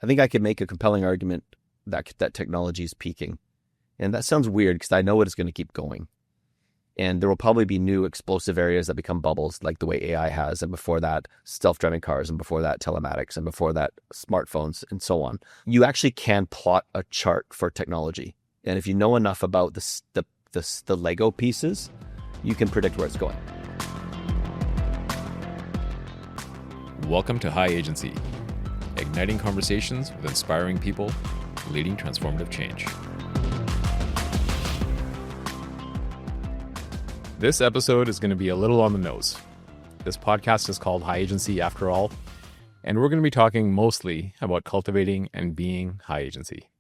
I think I could make a compelling argument that technology is peaking. And that sounds weird because I know it's going to keep going. And there will probably be new explosive areas that become bubbles like the way AI has. And before that, self-driving cars. And before that, telematics. And before that, smartphones and so on. You actually can plot a chart for technology. And if you know enough about the Lego pieces, you can predict where it's going. Welcome to High Agency, igniting conversations with inspiring people, leading transformative change. This episode is going to be a little on the nose. This podcast is called High Agency after all, and we're going to be talking mostly about cultivating and being high agency.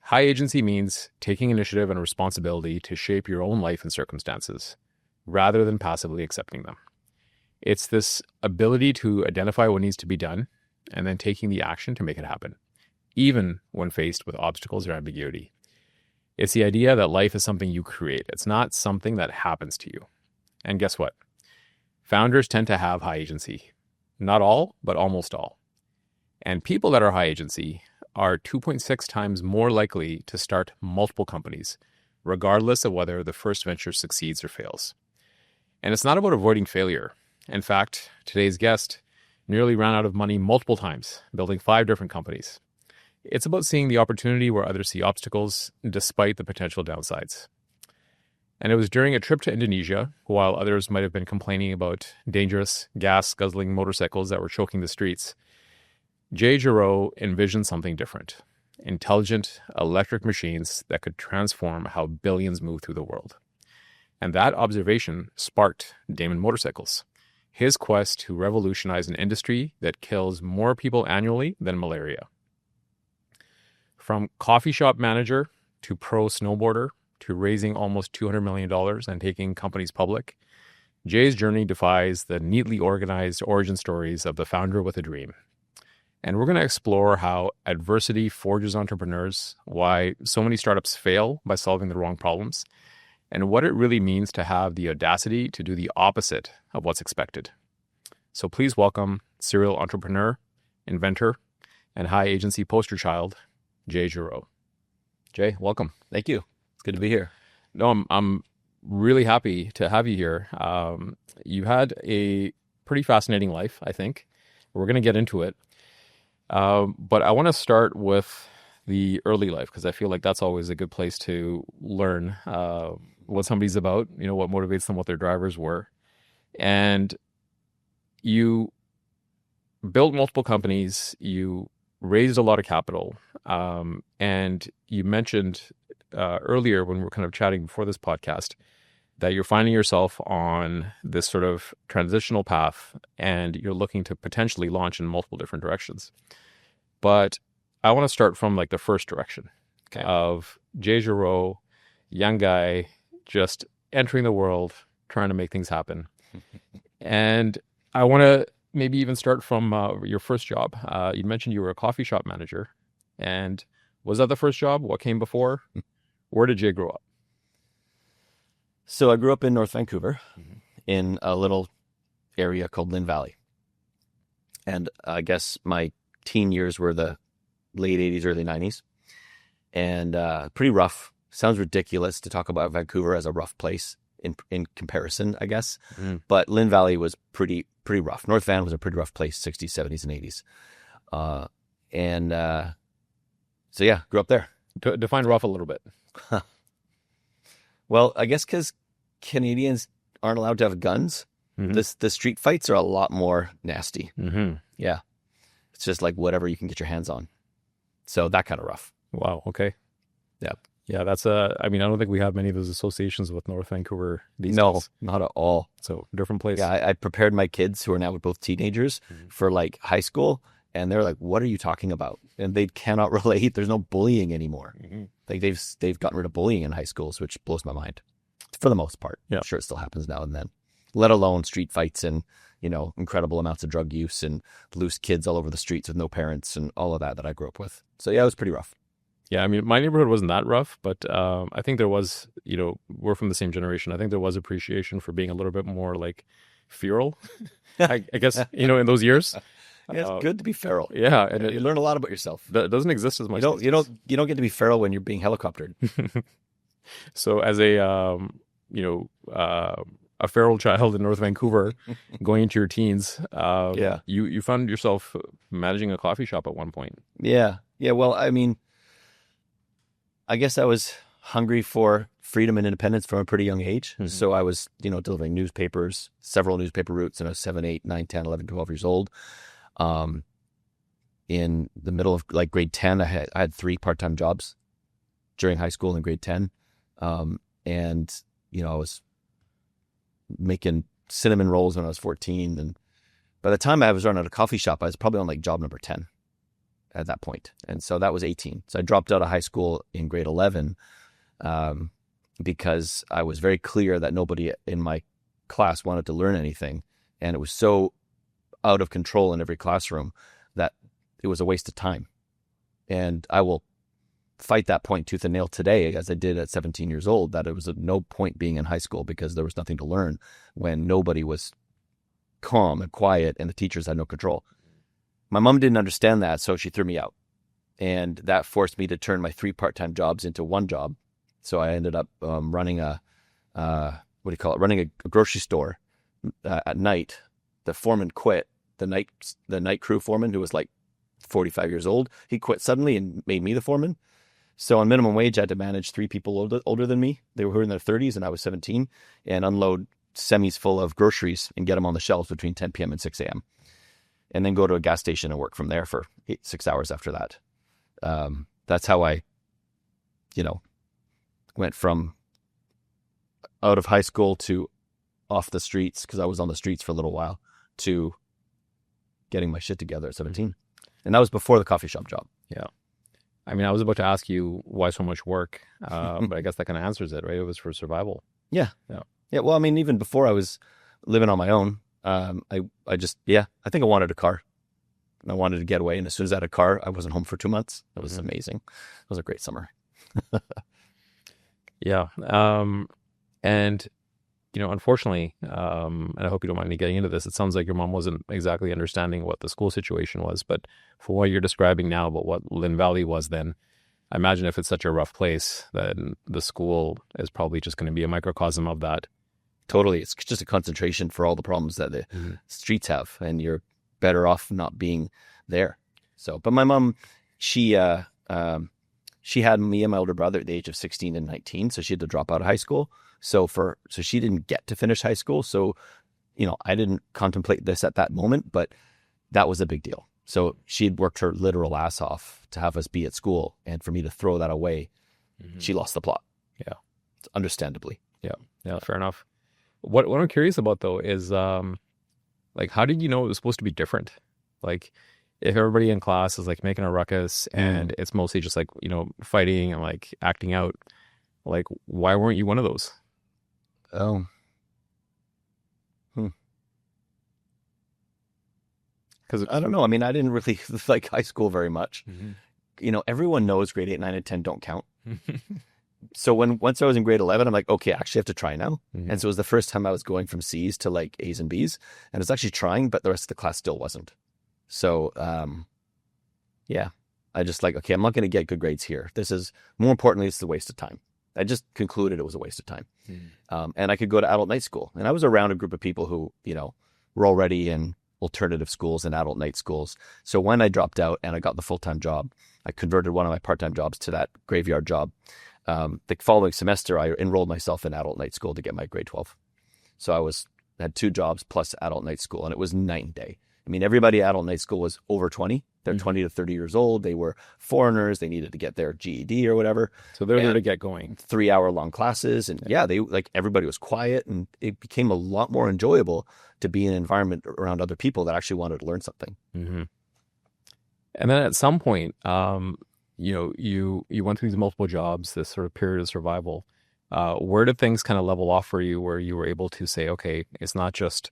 High agency means taking initiative and responsibility to shape your own life and circumstances, rather than passively accepting them. It's this ability to identify what needs to be done and then taking the action to make it happen, even when faced with obstacles or ambiguity. It's the idea that life is something you create. It's not something that happens to you. And guess what? Founders tend to have high agency. Not all, but almost all. And people that are high agency are 2.6 times more likely to start multiple companies, regardless of whether the first venture succeeds or fails. And it's not about avoiding failure. In fact, today's guest nearly ran out of money multiple times, building 5 different companies. It's about seeing the opportunity where others see obstacles, despite the potential downsides. And it was during a trip to Indonesia, while others might have been complaining about dangerous, gas-guzzling motorcycles that were choking the streets, Jay Giraud envisioned something different: intelligent electric machines that could transform how billions move through the world. And that observation sparked Damon Motorcycles, his quest to revolutionize an industry that kills more people annually than malaria. From coffee shop manager to pro snowboarder to raising almost $200 million and taking companies public, Jay's journey defies the neatly organized origin stories of the founder with a dream. And we're going to explore how adversity forges entrepreneurs, why so many startups fail by solving the wrong problems, and what it really means to have the audacity to do the opposite of what's expected. So please welcome serial entrepreneur, inventor, and high agency poster child, Jay Giraud. Jay, welcome. Thank you. It's good to be here. No, I'm really happy to have you here. You had a pretty fascinating life, I think. We're going to get into it. But I want to start with the early life, because I feel like that's always a good place to learn what somebody's about, what motivates them, what their drivers were. And you built multiple companies, you raised a lot of capital, and you mentioned earlier when we were kind of chatting before this podcast that you're finding yourself on this sort of transitional path and you're looking to potentially launch in multiple different directions. But I want to start from like the first direction of Jay Giraud, young guy, just entering the world, trying to make things happen. And I want to maybe even start from your first job. You mentioned you were a coffee shop manager. And was that the first job? What came before? Where did Jay grow up? So I grew up in North Vancouver in a little area called Lynn Valley. And I guess my teen years were the late 80s, early 90s. And pretty rough. Sounds ridiculous to talk about Vancouver as a rough place in comparison, I guess. But Lynn Valley was pretty rough. North Van was a pretty rough place, 60s, 70s, and 80s. So yeah, grew up there. Define rough a little bit. Well, I guess because Canadians aren't allowed to have guns, the street fights are a lot more nasty. Yeah. It's just like whatever you can get your hands on. So that kind of rough. Wow. Okay. Yeah. Yeah, that's I don't think we have many of those associations with North Vancouver these days. No, not at all. So different place. Yeah, I prepared my kids, who are now both teenagers, for like high school, and they're like, "What are you talking about?" And they cannot relate. There's no bullying anymore. Like they've gotten rid of bullying in high schools, which blows my mind. For the most part, yeah. I'm sure it still happens now and then. Let alone street fights and incredible amounts of drug use and loose kids all over the streets with no parents and all of that I grew up with. So yeah, it was pretty rough. Yeah, I mean, my neighborhood wasn't that rough, but I think there was, we're from the same generation. I think there was appreciation for being a little bit more like feral, I guess, in those years. Yeah, it's good to be feral. Yeah, and You learn a lot about yourself. That doesn't exist as much. You don't get to be feral when you're being helicoptered. So as a a feral child in North Vancouver, going into your teens, you found yourself managing a coffee shop at one point. Yeah. Well, I mean, I guess I was hungry for freedom and independence from a pretty young age. Mm-hmm. So I was, delivering newspapers, several newspaper routes, and I was 7, 8, 9, 10, 11, 12 years old. In the middle of like grade 10, I had 3 part-time jobs during high school in grade 10. And, I was making cinnamon rolls when I was 14. And by the time I was running a coffee shop, I was probably on like job number 10 at that point. And so that was 18. So I dropped out of high school in grade 11 because I was very clear that nobody in my class wanted to learn anything. And it was so out of control in every classroom that it was a waste of time. And I will fight that point tooth and nail today, as I did at 17 years old, that it was no point being in high school because there was nothing to learn when nobody was calm and quiet and the teachers had no control. My mom didn't understand that, so she threw me out. And that forced me to turn my 3 part-time jobs into one job. So I ended up running running a grocery store at night. The foreman quit. The night crew foreman, who was like 45 years old, he quit suddenly and made me the foreman. So on minimum wage, I had to manage 3 people older than me. They were in their 30s and I was 17, and unload semis full of groceries and get them on the shelves between 10 p.m. and 6 a.m. And then go to a gas station and work from there for 6 hours after that. That's how I, went from out of high school to off the streets, because I was on the streets for a little while, to getting my shit together at 17. And that was before the coffee shop job. Yeah. I mean, I was about to ask you why so much work, but I guess that kind of answers it, right? It was for survival. Yeah. Well, I mean, even before I was living on my own, I think I wanted a car. I wanted to get away. And as soon as I had a car, I wasn't home for 2 months. It was amazing. It was a great summer. Yeah. And, unfortunately, and I hope you don't mind me getting into this, it sounds like your mom wasn't exactly understanding what the school situation was, but for what you're describing now about what Lynn Valley was then, I imagine if it's such a rough place, then the school is probably just going to be a microcosm of that. Totally. It's just a concentration for all the problems that the streets have, and you're better off not being there. So, but my mom, she had me and my older brother at the age of 16 and 19, so she had to drop out of high school. So she didn't get to finish high school. So, I didn't contemplate this at that moment, but that was a big deal. So she had worked her literal ass off to have us be at school, and for me to throw that away, she lost the plot. Yeah. Understandably. Yeah, fair enough. What I'm curious about though is, how did you know it was supposed to be different? Like, if everybody in class is like making a ruckus and it's mostly just like, fighting and like acting out, like, why weren't you one of those? Oh. Because I don't know. I mean, I didn't really like high school very much. Everyone knows grade 8, 9, and 10 don't count. So once I was in grade 11, I'm like, okay, I actually have to try now. And so it was the first time I was going from C's to like A's and B's, and I was actually trying, but the rest of the class still wasn't. So, I just like, okay, I'm not going to get good grades here. This is, more importantly, it's a waste of time. I just concluded it was a waste of time. And I could go to adult night school. And I was around a group of people who, were already in alternative schools and adult night schools. So when I dropped out and I got the full-time job, I converted one of my part-time jobs to that graveyard job. The following semester, I enrolled myself in adult night school to get my grade 12. So I had 2 jobs plus adult night school, and it was night and day. I mean, everybody at adult night school was over 20. They're 20 to 30 years old. They were foreigners. They needed to get their GED or whatever. So they're there to get going. 3-hour-long classes. And they everybody was quiet, and it became a lot more enjoyable to be in an environment around other people that actually wanted to learn something. And then at some point, you went through these multiple jobs, this sort of period of survival. Where did things kind of level off for you, where you were able to say, okay, it's not just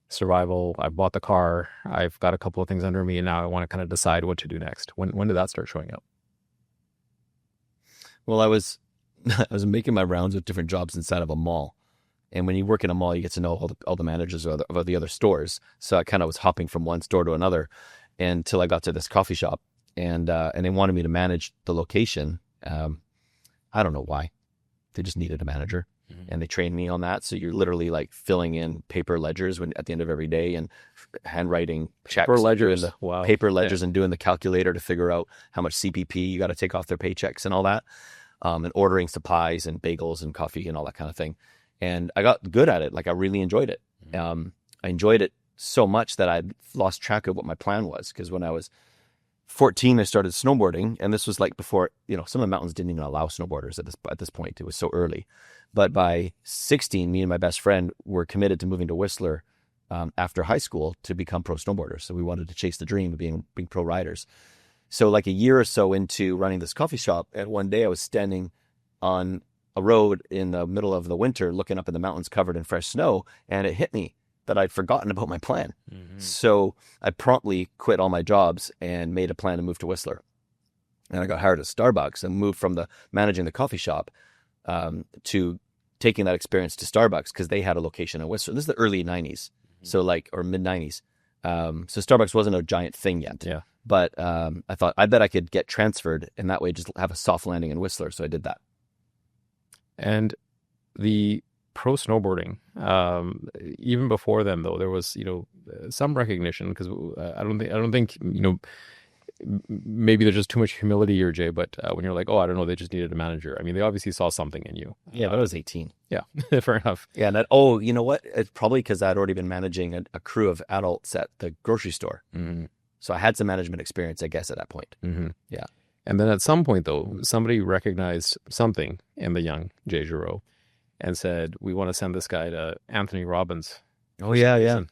survival. I bought the car. I've got a couple of things under me, and now I want to kind of decide what to do next. When did that start showing up? Well, I was making my rounds with different jobs inside of a mall. And when you work in a mall, you get to know all the managers of the other stores. So I kind of was hopping from one store to another. until I got to this coffee shop, and they wanted me to manage the location. I don't know why. They just needed a manager, and they trained me on that. So you're literally like filling in paper ledgers at the end of every day, and handwriting checks, Paper ledgers, paper ledgers, and doing the calculator to figure out how much CPP you got to take off their paychecks and all that, and ordering supplies and bagels and coffee and all that kind of thing. And I got good at it. Like I really enjoyed it. I enjoyed it so much that I lost track of what my plan was. Because when I was 14, I started snowboarding, and this was like before, some of the mountains didn't even allow snowboarders at this point. It was so early. But by 16, me and my best friend were committed to moving to Whistler after high school to become pro snowboarders. So we wanted to chase the dream of being pro riders. So like a year or so into running this coffee shop, and one day I was standing on a road in the middle of the winter, looking up at the mountains covered in fresh snow, and it hit me that I'd forgotten about my plan. So I promptly quit all my jobs and made a plan to move to Whistler. And I got hired at Starbucks and moved from managing the coffee shop to taking that experience to Starbucks, because they had a location in Whistler. This is the early 90s, or mid 90s. So Starbucks wasn't a giant thing yet. Yeah. But I thought, I bet I could get transferred, and that way just have a soft landing in Whistler. So I did that. And the pro snowboarding, even before then, though, there was some recognition, because I don't think maybe there's just too much humility here, Jay. But when you're like, oh, I don't know, they just needed a manager. I mean, they obviously saw something in you. Yeah, but I was 18. Yeah, fair enough. Yeah, and you know what? It's probably because I'd already been managing a crew of adults at the grocery store. So I had some management experience, I guess, at that point. Yeah. And then at some point, though, somebody recognized something in the young Jay Giraud and said, we want to send this guy to Anthony Robbins. Oh, yeah,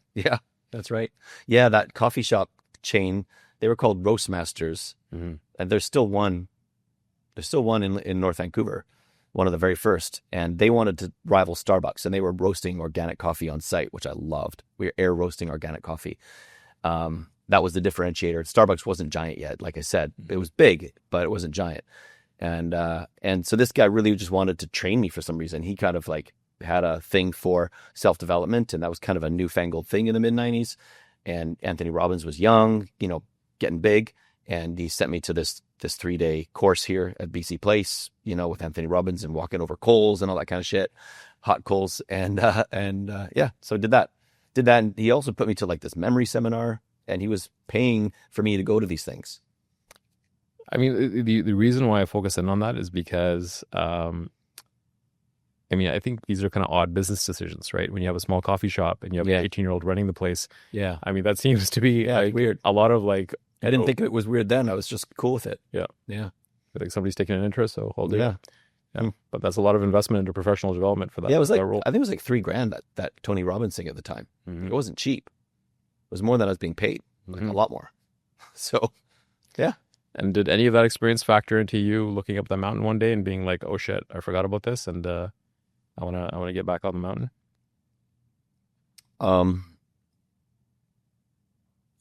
that's right. Yeah, that coffee shop chain, they were called Roastmasters. And there's still one in North Vancouver, one of the very first. And they wanted to rival Starbucks, and they were roasting organic coffee on site, which I loved. We were air roasting organic coffee. That was the differentiator. Starbucks wasn't giant yet. Like I said, it was big, but it wasn't giant. And so this guy really just wanted to train me for some reason. He kind of like had a thing for self-development, and that was kind of a newfangled thing in the mid-90s. And Anthony Robbins was young, getting big. And he sent me to this 3-day course here at BC Place, with Anthony Robbins, and walking over coals and all that kind of shit, hot coals. And yeah, so I did that. And he also put me to like this memory seminar, and he was paying for me to go to these things. I mean, the reason why I focus in on that is because, I think these are kind of odd business decisions, right? When you have a small coffee shop and you have an 18-year-old running the place. Yeah. I mean, that seems to be weird. A lot of like... I didn't think it was weird then. I was just cool with it. Yeah. Yeah. I think somebody's taking an interest, so hold it. Yeah. But that's a lot of investment into professional development for that. Yeah, it was like, that role. I think it was like $3,000 that Tony Robbins thing at the time. It wasn't cheap. It was more than I was being paid. Like a lot more. So, yeah. And did any of that experience factor into you looking up the mountain one day and being like, "Oh shit, I forgot about this, and I wanna get back on the mountain"?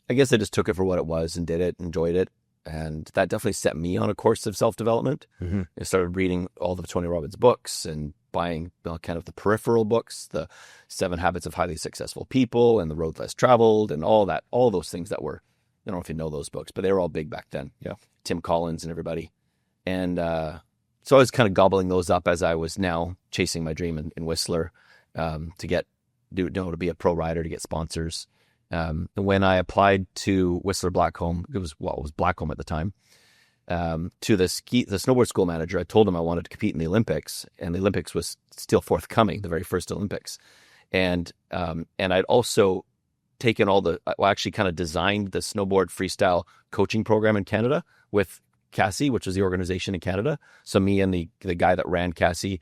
I guess I just took it for what it was and did it, enjoyed it, and that definitely set me on a course of self-development. I started reading all the Tony Robbins books and buying kind of the peripheral books, the 7 Habits of Highly Successful People and The Road Less Traveled, and all those things that were, I don't know if you know those books, but they were all big back then. Yeah. Tim Collins and everybody. And so I was kind of gobbling those up as I was now chasing my dream in Whistler, to be a pro rider, to get sponsors. When I applied to Whistler Blackcomb, it was Blackcomb at the time, to the snowboard school manager, I told him I wanted to compete in the Olympics, and the Olympics was still forthcoming, the very first Olympics. And I'd also taken actually kind of designed the snowboard freestyle coaching program in Canada with Cassie, which was the organization in Canada. So me and the guy that ran Cassie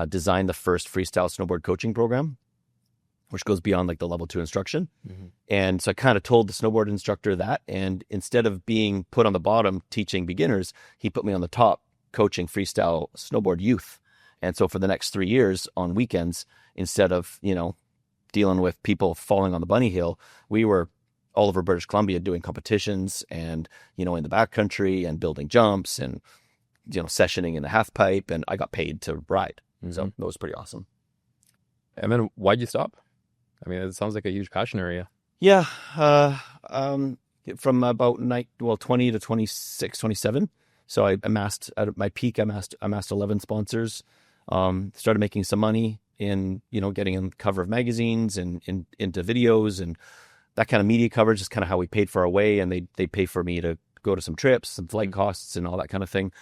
designed the first freestyle snowboard coaching program, which goes beyond like the level 2 instruction. And so I kind of told the snowboard instructor that, and instead of being put on the bottom teaching beginners, he put me on the top coaching freestyle snowboard youth. And so for the next 3 years on weekends, instead of, dealing with people falling on the bunny hill, we were all over British Columbia doing competitions and, in the backcountry and building jumps and, sessioning in the half pipe, and I got paid to ride. So that was pretty awesome. And then why'd you stop? I mean, it sounds like a huge passion area. Yeah. from about 20 to 26, 27. So I amassed, at my peak, I amassed 11 sponsors, started making some money in, getting on the cover of magazines and into videos, and that kind of media coverage is kind of how we paid for our way. And they pay for me to go to some trips, some flight costs and all that kind of thing.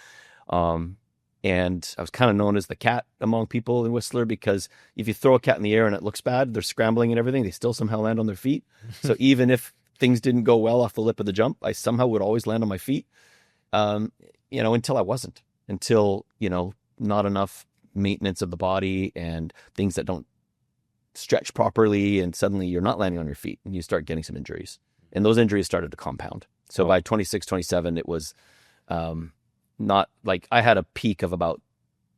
And I was kind of known as the cat among people in Whistler, because if you throw a cat in the air and it looks bad, they're scrambling and everything, they still somehow land on their feet. So even if things didn't go well off the lip of the jump, I somehow would always land on my feet, until I wasn't, until, not enough maintenance of the body and things that don't stretch properly. And suddenly you're not landing on your feet and you start getting some injuries. And those injuries started to compound. So by 26, 27, it was, not like I had a peak of about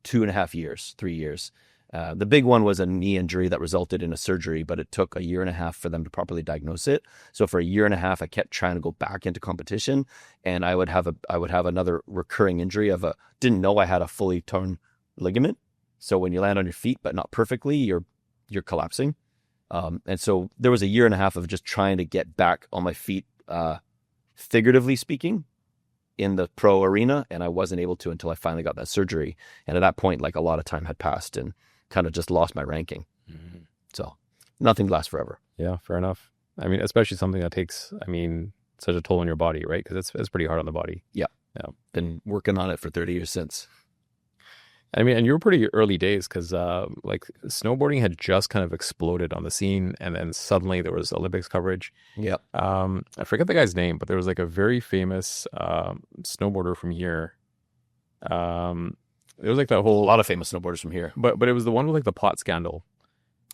2.5 years, 3 years. The big one was a knee injury that resulted in a surgery, but it took 1.5 years for them to properly diagnose it. So for 1.5 years, I kept trying to go back into competition, and I would have another recurring injury didn't know I had a fully torn ligament. So when you land on your feet, but not perfectly, you're collapsing. And so there was 1.5 years of just trying to get back on my feet, figuratively speaking, in the pro arena, and I wasn't able to until I finally got that surgery. And at that point, a lot of time had passed and kind of just lost my ranking. Mm-hmm. So nothing lasts forever. Yeah, fair enough. I mean, especially something that takes, such a toll on your body, right? Because it's pretty hard on the body. Yeah. Been working on it for 30 years since. And you were pretty early days, because snowboarding had just kind of exploded on the scene, and then suddenly there was Olympics coverage. Yeah. I forget the guy's name, but there was a very famous snowboarder from here. It was that whole... A lot of famous snowboarders from here. But it was the one with the pot scandal.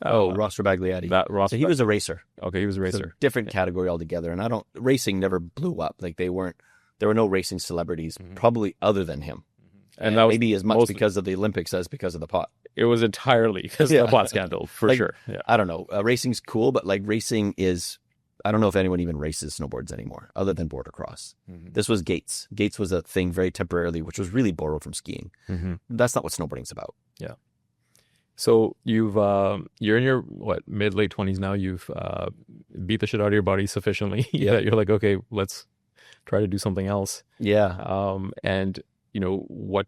Ross Rabagliati. So he was a racer. Okay, he was a racer. So different category altogether. And racing never blew up. There were no racing celebrities, probably other than him. And that was maybe as much because of the Olympics as because of the pot. It was entirely because of the pot scandal, for sure. Yeah. I don't know. Racing's cool, but racing is, I don't know if anyone even races snowboards anymore, other than border cross. Mm-hmm. This was Gates. Gates was a thing very temporarily, which was really borrowed from skiing. Mm-hmm. That's not what snowboarding's about. Yeah. So you're in your mid late 20s now. You've beat the shit out of your body sufficiently. Yeah, you're okay, let's try to do something else. Yeah. And what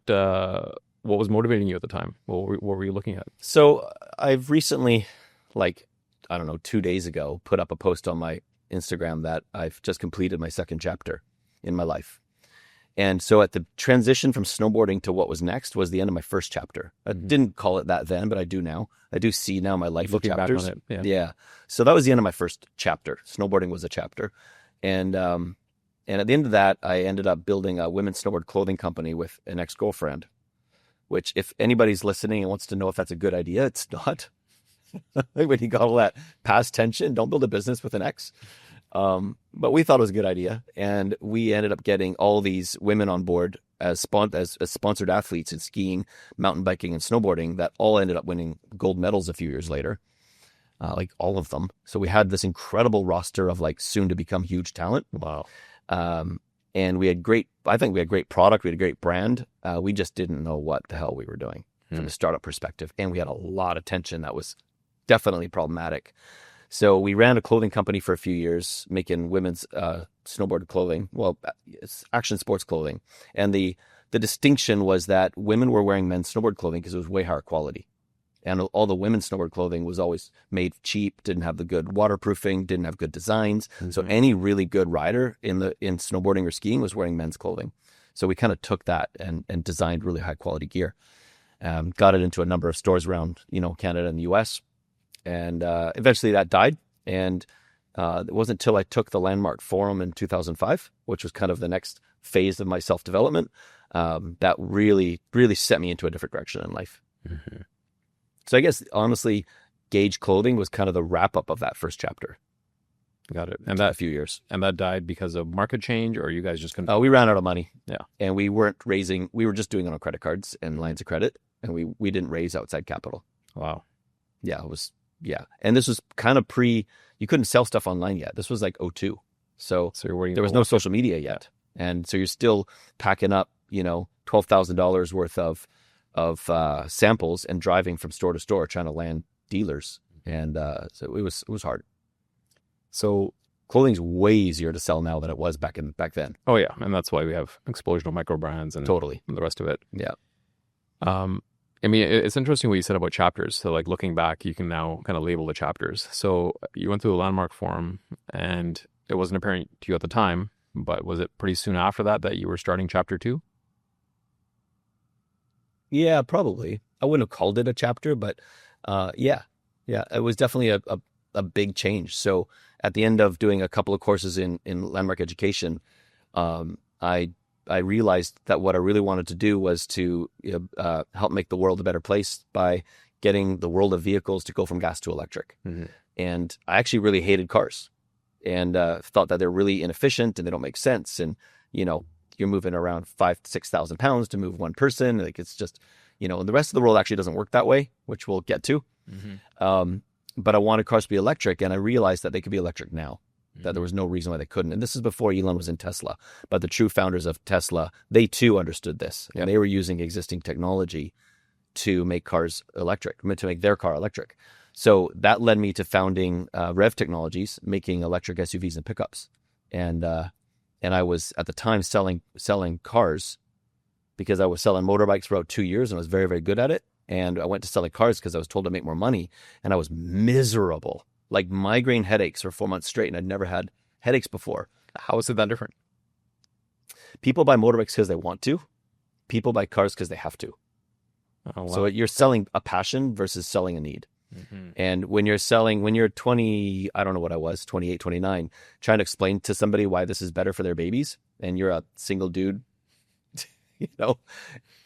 was motivating you at the time? What were you looking at? So I've recently, 2 days ago, put up a post on my Instagram that I've just completed my second chapter in my life. And so at the transition from snowboarding to what was next was the end of my first chapter. I didn't call it that then, but I do now. I do see now my life looking chapters. Back on it. Yeah. So that was the end of my first chapter. Snowboarding was a chapter. And at the end of that, I ended up building a women's snowboard clothing company with an ex-girlfriend, which if anybody's listening and wants to know if that's a good idea, it's not. When you got all that past tension, don't build a business with an ex. But we thought it was a good idea. And we ended up getting all these women on board as sponsored athletes in skiing, mountain biking, and snowboarding that all ended up winning gold medals a few years later. All of them. So we had this incredible roster of soon to become huge talent. Wow. And we had great product. We had a great brand. We just didn't know what the hell we were doing from a startup perspective. And we had a lot of tension that was definitely problematic. So we ran a clothing company for a few years, making women's snowboard clothing. Well, it's action sports clothing. And the distinction was that women were wearing men's snowboard clothing because it was way higher quality. And all the women's snowboard clothing was always made cheap, didn't have the good waterproofing, didn't have good designs. Mm-hmm. So any really good rider in snowboarding or skiing was wearing men's clothing. So we kind of took that and designed really high quality gear. Got it into a number of stores around, Canada and the US. And eventually that died. And it wasn't until I took the Landmark Forum in 2005, which was kind of the next phase of my self-development, that really, really set me into a different direction in life. Mm-hmm. So I guess, honestly, Gage Clothing was kind of the wrap-up of that first chapter. Got it. And that a few years. And that died because of market change, or you guys just couldn't? We ran out of money. Yeah. And we weren't raising, we were just doing it on credit cards and lines of credit, and we didn't raise outside capital. Wow. Yeah, And this was kind of you couldn't sell stuff online yet. This was 2002. So there was no social media yet. Yeah. And so you're still packing up, $12,000 worth of samples and driving from store to store trying to land dealers. And so it was hard. So Clothing's way easier to sell now than it was back then. Oh yeah, and that's why we have explosional micro brands and Totally. the rest of it. Yeah. I mean, it's interesting what you said about chapters. So like looking back, you can now kind of label the chapters. So you went through the Landmark Forum, and it wasn't apparent to you at the time, but was it pretty soon after that you were starting chapter 2? Yeah, probably. I wouldn't have called it a chapter, but yeah, it was definitely a big change. So at the end of doing a couple of courses in landmark education, I realized that what I really wanted to do was to help make the world a better place by getting the world of vehicles to go from gas to electric. Mm-hmm. And I actually really hated cars and thought that they're really inefficient and they don't make sense. And, you're moving around 5,000 to 6,000 pounds to move one person. Like it's just, and the rest of the world actually doesn't work that way, which we'll get to. Mm-hmm. But I wanted cars to be electric, and I realized that they could be electric now. Mm-hmm. That there was no reason why they couldn't. And this is before Elon was in Tesla. But the true founders of Tesla, they too understood this. Yep. And they were using existing technology to make cars electric, to make their car electric. So that led me to founding Rev Technologies, making electric SUVs and pickups. And I was at the time selling cars because I was selling motorbikes for about 2 years and I was very, very good at it. And I went to selling cars because I was told to make more money, and I was miserable. Like migraine headaches for 4 months straight, and I'd never had headaches before. How is it that different? People buy motorbikes because they want to. People buy cars because they have to. Oh, wow. So you're selling a passion versus selling a need. Mm-hmm. And when you're 20, I don't know what I was, 28, 29, trying to explain to somebody why this is better for their babies, and you're a single dude,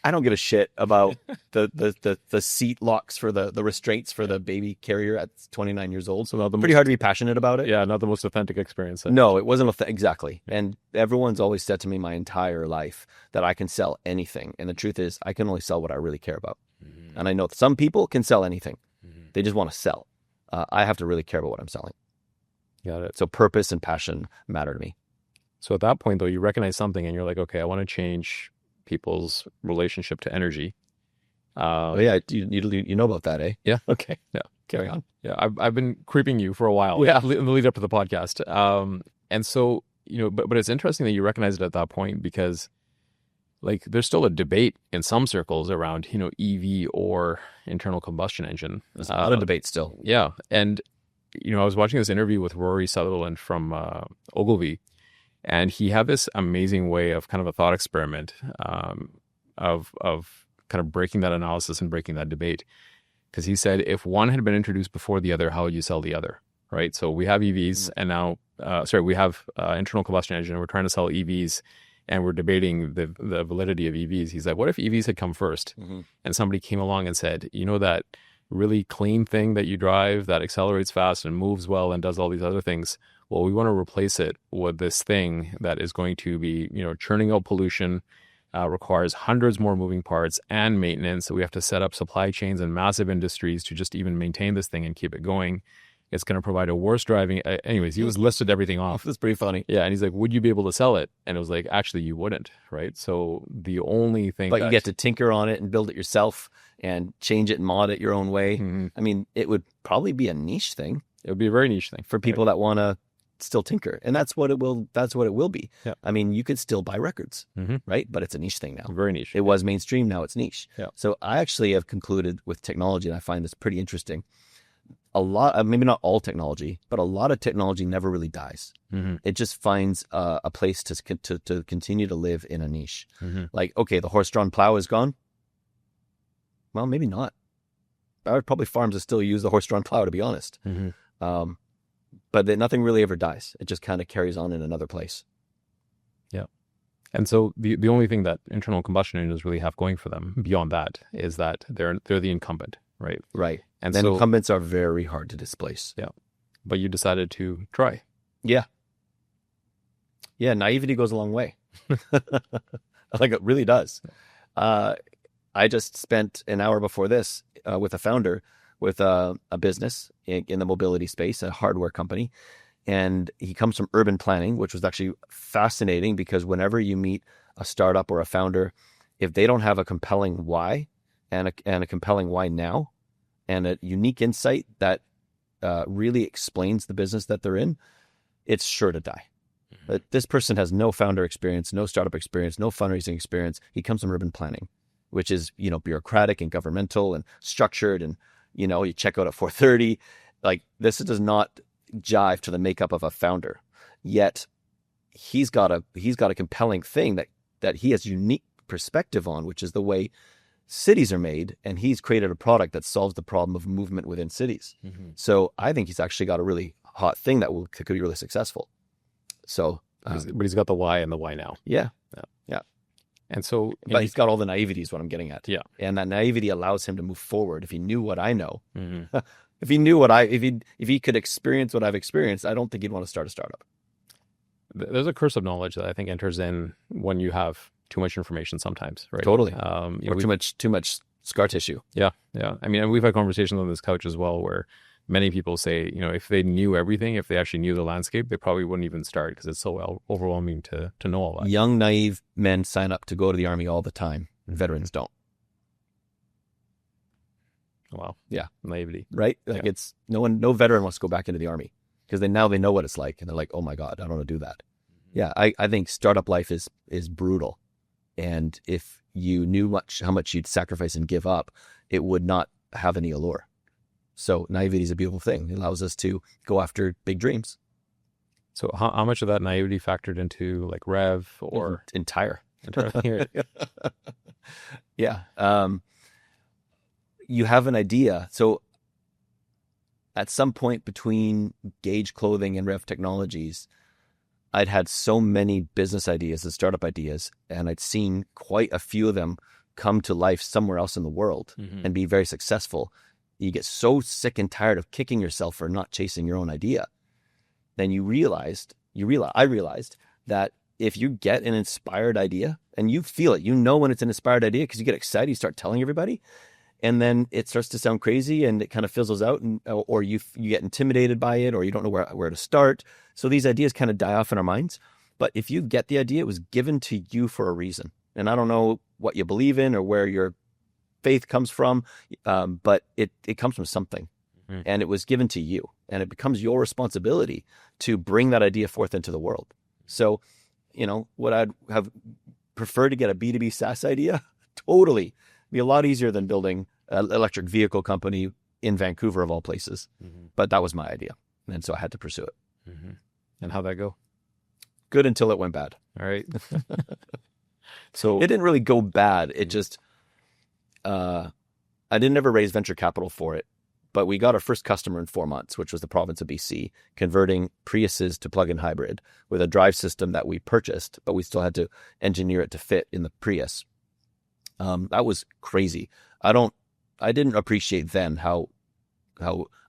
I don't give a shit about the seat locks for the restraints for the baby carrier at 29 years old. So not the pretty hard to be passionate about it. Yeah, not the most authentic experience. No, it wasn't exactly. And everyone's always said to me my entire life that I can sell anything. And the truth is, I can only sell what I really care about. Mm-hmm. And I know that some people can sell anything. Mm-hmm. They just want to sell. I have to really care about what I'm selling. Got it. So purpose and passion matter to me. So at that point, though, you recognize something and you're like, okay, I want to change people's relationship to energy. Oh yeah, you know about that, eh? Yeah. Okay. Yeah. Carry on. Yeah, I've been creeping you for a while. Yeah. In the lead up to the podcast. And so, but it's interesting that you recognize it at that point because, like, there's still a debate in some circles around, EV or internal combustion engine. There's a lot of debate still. Yeah. And, I was watching this interview with Rory Sutherland from Ogilvy, and he had this amazing way of kind of a thought experiment of kind of breaking that analysis and breaking that debate. Because he said, if one had been introduced before the other, how would you sell the other? Right? So we have EVs and now, we have internal combustion engine, and we're trying to sell EVs, and we're debating the validity of EVs. He's like, what if EVs had come first? Mm-hmm. And somebody came along and said, that really clean thing that you drive that accelerates fast and moves well and does all these other things? Well, we want to replace it with this thing that is going to be, churning out pollution, requires hundreds more moving parts and maintenance. So we have to set up supply chains and massive industries to just even maintain this thing and keep it going. It's going to provide a worse driving. Anyways, he was listed everything off. That's pretty funny. Yeah. And he's like, would you be able to sell it? And it was like, actually, you wouldn't. Right. So the only thing. But you get to tinker on it and build it yourself and change it and mod it your own way. Mm-hmm. I mean, it would probably be a niche thing. It would be a very niche thing for people that want to still tinker. And that's what it will be. Yeah. I mean, you could still buy records, mm-hmm. right? But it's a niche thing now. Very niche. It was mainstream. Now it's niche. Yeah. So I actually have concluded with technology, and I find this pretty interesting. A lot, maybe not all technology, but a lot of technology never really dies. Mm-hmm. It just finds a place to continue to live in a niche. Mm-hmm. Like, okay, the horse-drawn plow is gone. Well, maybe not. Probably farms that still use the horse-drawn plow, to be honest. Mm-hmm. But nothing really ever dies. It just kind of carries on in another place. Yeah. And so the only thing that internal combustion engines really have going for them beyond that is that they're the incumbent, right? Right. And then incumbents are very hard to displace. Yeah. But you decided to try. Yeah. Yeah. Naivety goes a long way. Like it really does. I just spent an hour before this with a founder with a business in the mobility space, a hardware company. And he comes from urban planning, which was actually fascinating because whenever you meet a startup or a founder, if they don't have a compelling why and a compelling why now and a unique insight that really explains the business that they're in, it's sure to die. But this person has no founder experience, no startup experience, no fundraising experience. He comes from urban planning, which is, bureaucratic and governmental and structured, and, you check out at 4:30. Like, this does not jive to the makeup of a founder. Yet he's got a compelling thing that he has unique perspective on, which is the way cities are made, and he's created a product that solves the problem of movement within cities. So I think he's actually got a really hot thing that could be really successful. So, but he's got the why and the why now. Yeah. And so, but he's got all the naivety is what I'm getting at. Yeah. And that naivety allows him to move forward. If he knew what I know, if he knew if he could experience what I've experienced, I don't think he'd want to start a startup. There's a curse of knowledge that I think enters in when you have too much information sometimes, right? Totally. Or too much scar tissue. Yeah. I mean, we've had conversations on this couch as well where many people say, if they knew everything, if they actually knew the landscape, they probably wouldn't even start because it's so overwhelming to know all that. Young, naive men sign up to go to the army all the time. Veterans don't. Wow. Yeah. Naivety. Right? Like, it's no veteran wants to go back into the army because they know what it's like. And they're like, oh my God, I don't want to do that. Yeah. I think startup life is brutal. And if you knew how much you'd sacrifice and give up, it would not have any allure. So naivety is a beautiful thing. It allows us to go after big dreams. So how much of that naivety factored into like Rev or entire? Yeah. You have an idea. So at some point between Gauge Clothing and Rev Technologies, I'd had so many business ideas and startup ideas, and I'd seen quite a few of them come to life somewhere else in the world and be very successful. You get so sick and tired of kicking yourself for not chasing your own idea. Then I realized that if you get an inspired idea and you feel it, when it's an inspired idea because you get excited, you start telling everybody, and then it starts to sound crazy and it kind of fizzles out, or you get intimidated by it, or you don't know where to start. So these ideas kind of die off in our minds. But if you get the idea, it was given to you for a reason. And I don't know what you believe in or where your faith comes from, but it comes from something, and it was given to you, and it becomes your responsibility to bring that idea forth into the world. So, what I'd have preferred to get a B2B SaaS idea, totally be a lot easier than building an electric vehicle company in Vancouver of all places. But that was my idea, and so I had to pursue it. And how'd that go? Good until it went bad. All right. So it didn't really go bad. It just, I didn't ever raise venture capital for it, but we got our first customer in 4 months, which was the province of BC, converting Priuses to plug-in hybrid with a drive system that we purchased, but we still had to engineer it to fit in the Prius. That was crazy. I didn't appreciate then how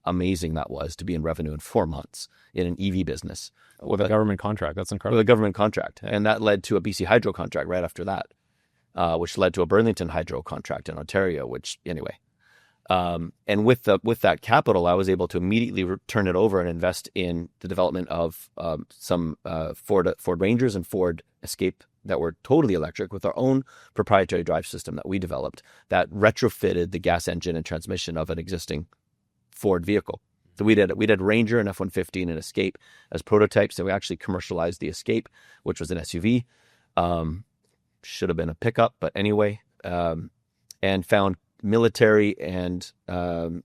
amazing that was to be in revenue in 4 months in an EV business. With a government contract. That's incredible. With a government contract. And that led to a BC Hydro contract right after that, which led to a Burlington Hydro contract in Ontario, which anyway. And with that capital, I was able to immediately turn it over and invest in the development of some Ford Rangers and Ford Escape that were totally electric with our own proprietary drive system that we developed that retrofitted the gas engine and transmission of an existing Ford vehicle. So we did Ranger and F-150 and an Escape as prototypes, and we actually commercialized the Escape, which was an SUV. Should have been a pickup, but anyway, and found military and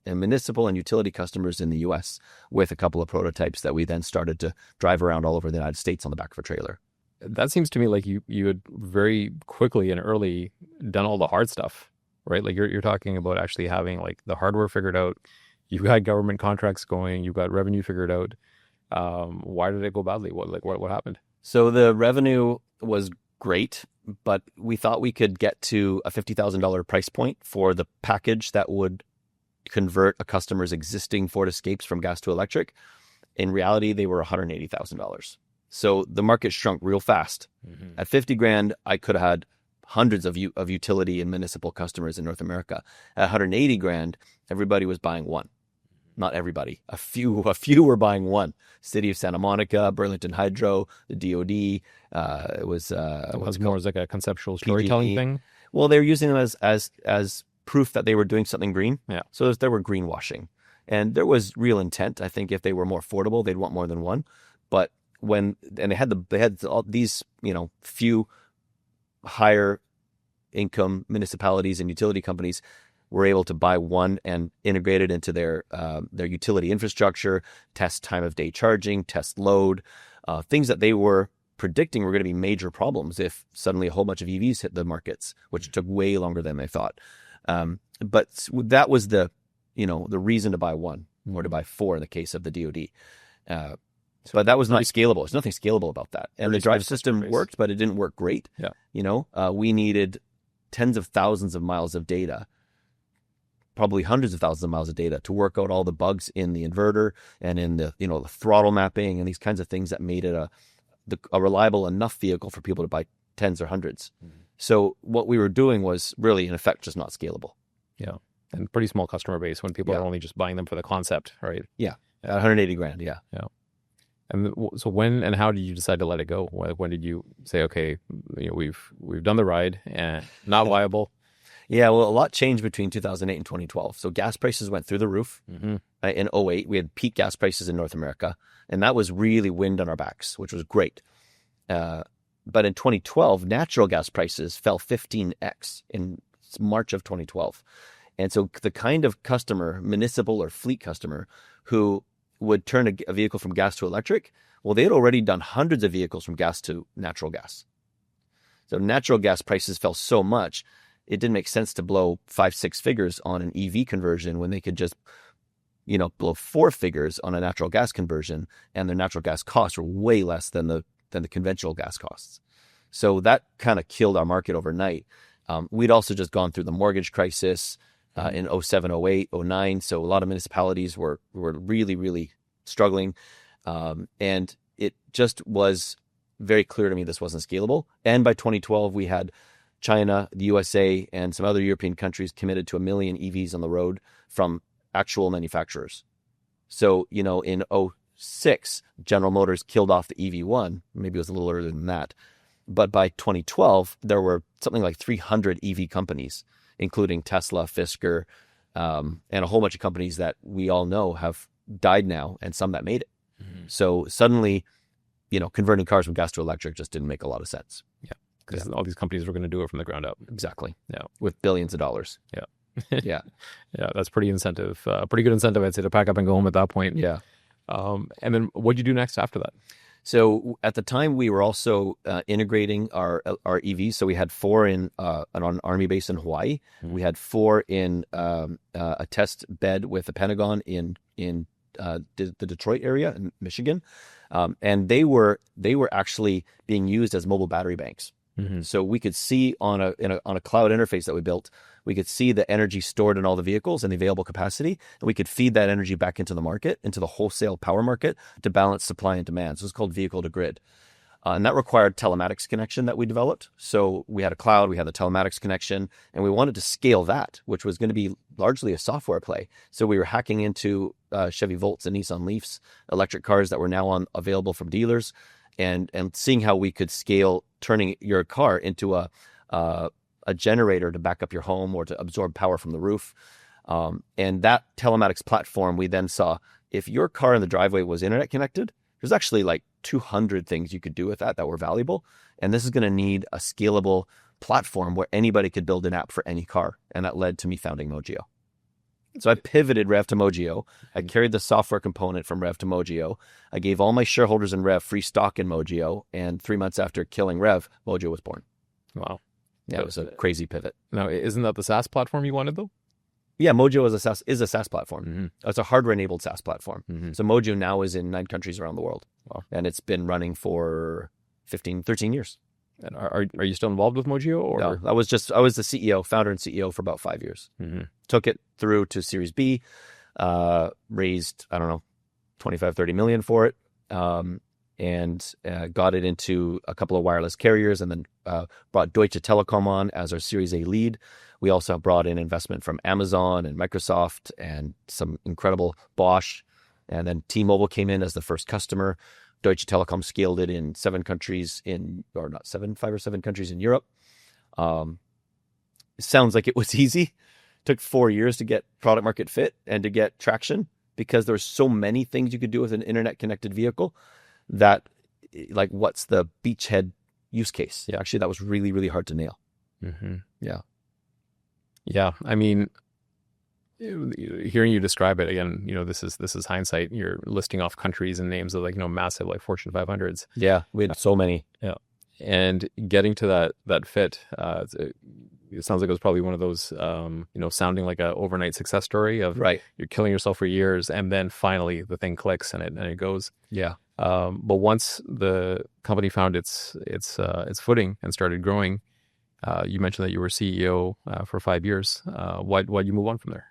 municipal and utility customers in the U.S. with a couple of prototypes that we then started to drive around all over the United States on the back of a trailer. That seems to me like you had very quickly and early done all the hard stuff, right? Like you're talking about actually having like the hardware figured out. You've got government contracts going. You've got revenue figured out. Why did it go badly? What happened? So the revenue was great, but we thought we could get to a $50,000 price point for the package that would convert a customer's existing Ford Escapes from gas to electric. In reality, they were $180,000. So the market shrunk real fast. Mm-hmm. At $50,000, I could have had hundreds of utility and municipal customers in North America. At $180,000, everybody was buying one. Not everybody. A few were buying one. City of Santa Monica, Burlington Hydro, the DOD. It was more as like a conceptual storytelling thing. Well, they were using them as proof that they were doing something green. Yeah. So there were greenwashing, and there was real intent. I think if they were more affordable, they'd want more than one. But they had all these, few higher income municipalities and utility companies were able to buy one and integrate it into their utility infrastructure, test time of day charging, test load, things that they were predicting were going to be major problems if suddenly a whole bunch of EVs hit the markets, which took way longer than they thought. But that was the reason to buy one or to buy four in the case of the DoD. But that was not scalable. There's nothing scalable about that. And the drive system worked, but it didn't work great. Yeah. We needed tens of thousands of miles of data, probably hundreds of thousands of miles of data to work out all the bugs in the inverter and in the throttle mapping and these kinds of things that made it a reliable enough vehicle for people to buy tens or hundreds. So what we were doing was really in effect just not scalable. Yeah. And pretty small customer base when people are only just buying them for the concept, right? Yeah. $180,000. Yeah. Yeah. And so when and how did you decide to let it go? When did you say, okay, we've done the ride and not viable? Yeah, well, a lot changed between 2008 and 2012. So gas prices went through the roof. In 2008, we had peak gas prices in North America, and that was really wind on our backs, which was great. But in 2012, natural gas prices fell 15x in March of 2012. And so the kind of customer, municipal or fleet customer, who would turn a vehicle from gas to electric, well, they had already done hundreds of vehicles from gas to natural gas. So natural gas prices fell so much, it didn't make sense to blow 5-6 figures on an EV conversion when they could just, blow 4 figures on a natural gas conversion, and their natural gas costs were way less than the conventional gas costs. So that kind of killed our market overnight. We'd also just gone through the mortgage crisis in 07, 08, 09. So a lot of municipalities were really, really struggling. And it just was very clear to me this wasn't scalable. And by 2012, we had China, the USA, and some other European countries committed to 1 million EVs on the road from actual manufacturers. So, in 06, General Motors killed off the EV1. Maybe it was a little earlier than that. But by 2012, there were something like 300 EV companies, including Tesla, Fisker, and a whole bunch of companies that we all know have died now, and some that made it. So suddenly, converting cars from gas to electric just didn't make a lot of sense. Yeah, because all these companies were going to do it from the ground up. Exactly. Yeah, with billions of dollars. Yeah. Yeah. Yeah, that's pretty good incentive, I'd say, to pack up and go home at that point. Yeah. And then what did you do next after that? So at the time, we were also integrating our EVs. So we had 4 in an army base in Hawaii. We had 4 in a test bed with the Pentagon in the Detroit area in Michigan, and they were actually being used as mobile battery banks. So we could see on a cloud interface that we built, we could see the energy stored in all the vehicles and the available capacity, and we could feed that energy back into the market, into the wholesale power market, to balance supply and demand. So it's called vehicle to grid. And that required telematics connection that we developed. So we had a cloud, we had the telematics connection, and we wanted to scale that, which was going to be largely a software play. So we were hacking into Chevy Volts and Nissan Leafs, electric cars that were now available from dealers, and seeing how we could scale turning your car into a generator to back up your home or to absorb power from the roof. And that telematics platform, we then saw if your car in the driveway was internet connected, there's actually like 200 things you could do with that were valuable. And this is going to need a scalable platform where anybody could build an app for any car. And that led to me founding Mojio. So I pivoted Rev to Mojio. I carried the software component from Rev to Mojio. I gave all my shareholders in Rev free stock in Mojio. And 3 months after killing Rev, Mojio was born. Wow. Yeah, it was a crazy pivot. Now, isn't that the SaaS platform you wanted, though? Yeah, Mojio is a SaaS platform. It's a hardware-enabled SaaS platform. So Mojio now is in 9 countries around the world. Wow. And it's been running for 13 years. And are you still involved with Mojio? Or? No, I was the CEO, founder and CEO for about 5 years. Took it through to Series B, raised, 25-30 million for it, and got it into a couple of wireless carriers, and then brought Deutsche Telekom on as our Series A lead. We also brought in investment from Amazon and Microsoft and some incredible Bosch. And then T-Mobile came in as the first customer. Deutsche Telekom scaled it in 5 or 7 countries in Europe. It sounds like it was easy. Took 4 years to get product market fit and to get traction because there were so many things you could do with an internet connected vehicle that like, what's the beachhead use case? Yeah, actually, that was really, really hard to nail. Yeah. Yeah. I mean, hearing you describe it again, this is hindsight. You're listing off countries and names of like, massive like Fortune 500s. Yeah. We had so many. Yeah. And getting to that fit, it sounds like it was probably one of those, sounding like an overnight success story of Right. You're killing yourself for years, and then finally the thing clicks and it goes. Yeah. But once the company found its footing and started growing, you mentioned that you were CEO for 5 years. Why'd you move on from there?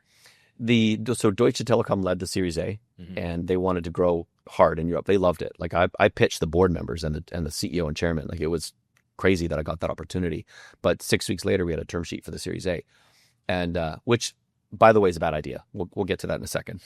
So Deutsche Telekom led the Series A, and they wanted to grow hard in Europe. They loved it. Like I pitched the board members and the CEO and chairman. Like, it was crazy that I got that opportunity. But 6 weeks later, we had a term sheet for the Series A, and which, by the way, is a bad idea. We'll get to that in a second.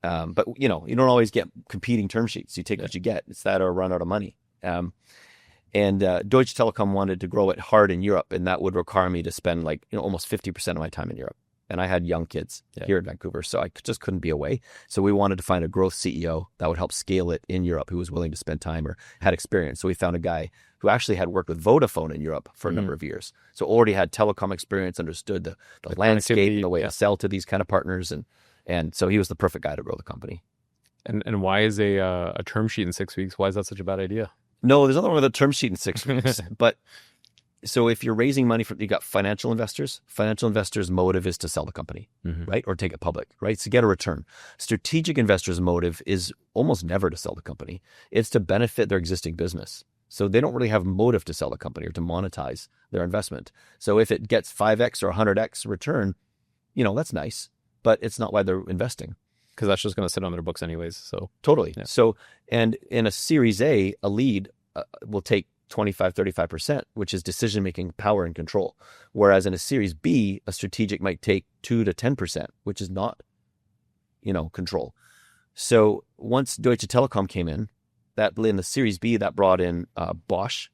But you don't always get competing term sheets. You take what you get. It's that or run out of money. And Deutsche Telekom wanted to grow it hard in Europe, and that would require me to spend almost 50% of my time in Europe. And I had young kids here in Vancouver, so I just couldn't be away. So we wanted to find a growth CEO that would help scale it in Europe, who was willing to spend time or had experience. So we found a guy who actually had worked with Vodafone in Europe for a number of years. So already had telecom experience, understood the landscape, the way to sell to these kind of partners. And so he was the perfect guy to grow the company. And why is a term sheet in 6 weeks? Why is that such a bad idea? No, there's nothing wrong with a term sheet in 6 weeks. But so if you're raising money you got financial investors. Financial investors' motive is to sell the company, right? Or take it public, right? To get a return. Strategic investors' motive is almost never to sell the company. It's to benefit their existing business. So they don't really have motive to sell the company or to monetize their investment. So if it gets 5x or 100x return, that's nice, but it's not why they're investing. Because that's just going to sit on their books anyways. So totally. Yeah. So, and in a Series A, a lead will take 25, 35%, which is decision-making power and control. Whereas in a Series B, a strategic might take 2 to 10%, which is not, control. So once Deutsche Telekom came in the Series B, that brought in Bosch,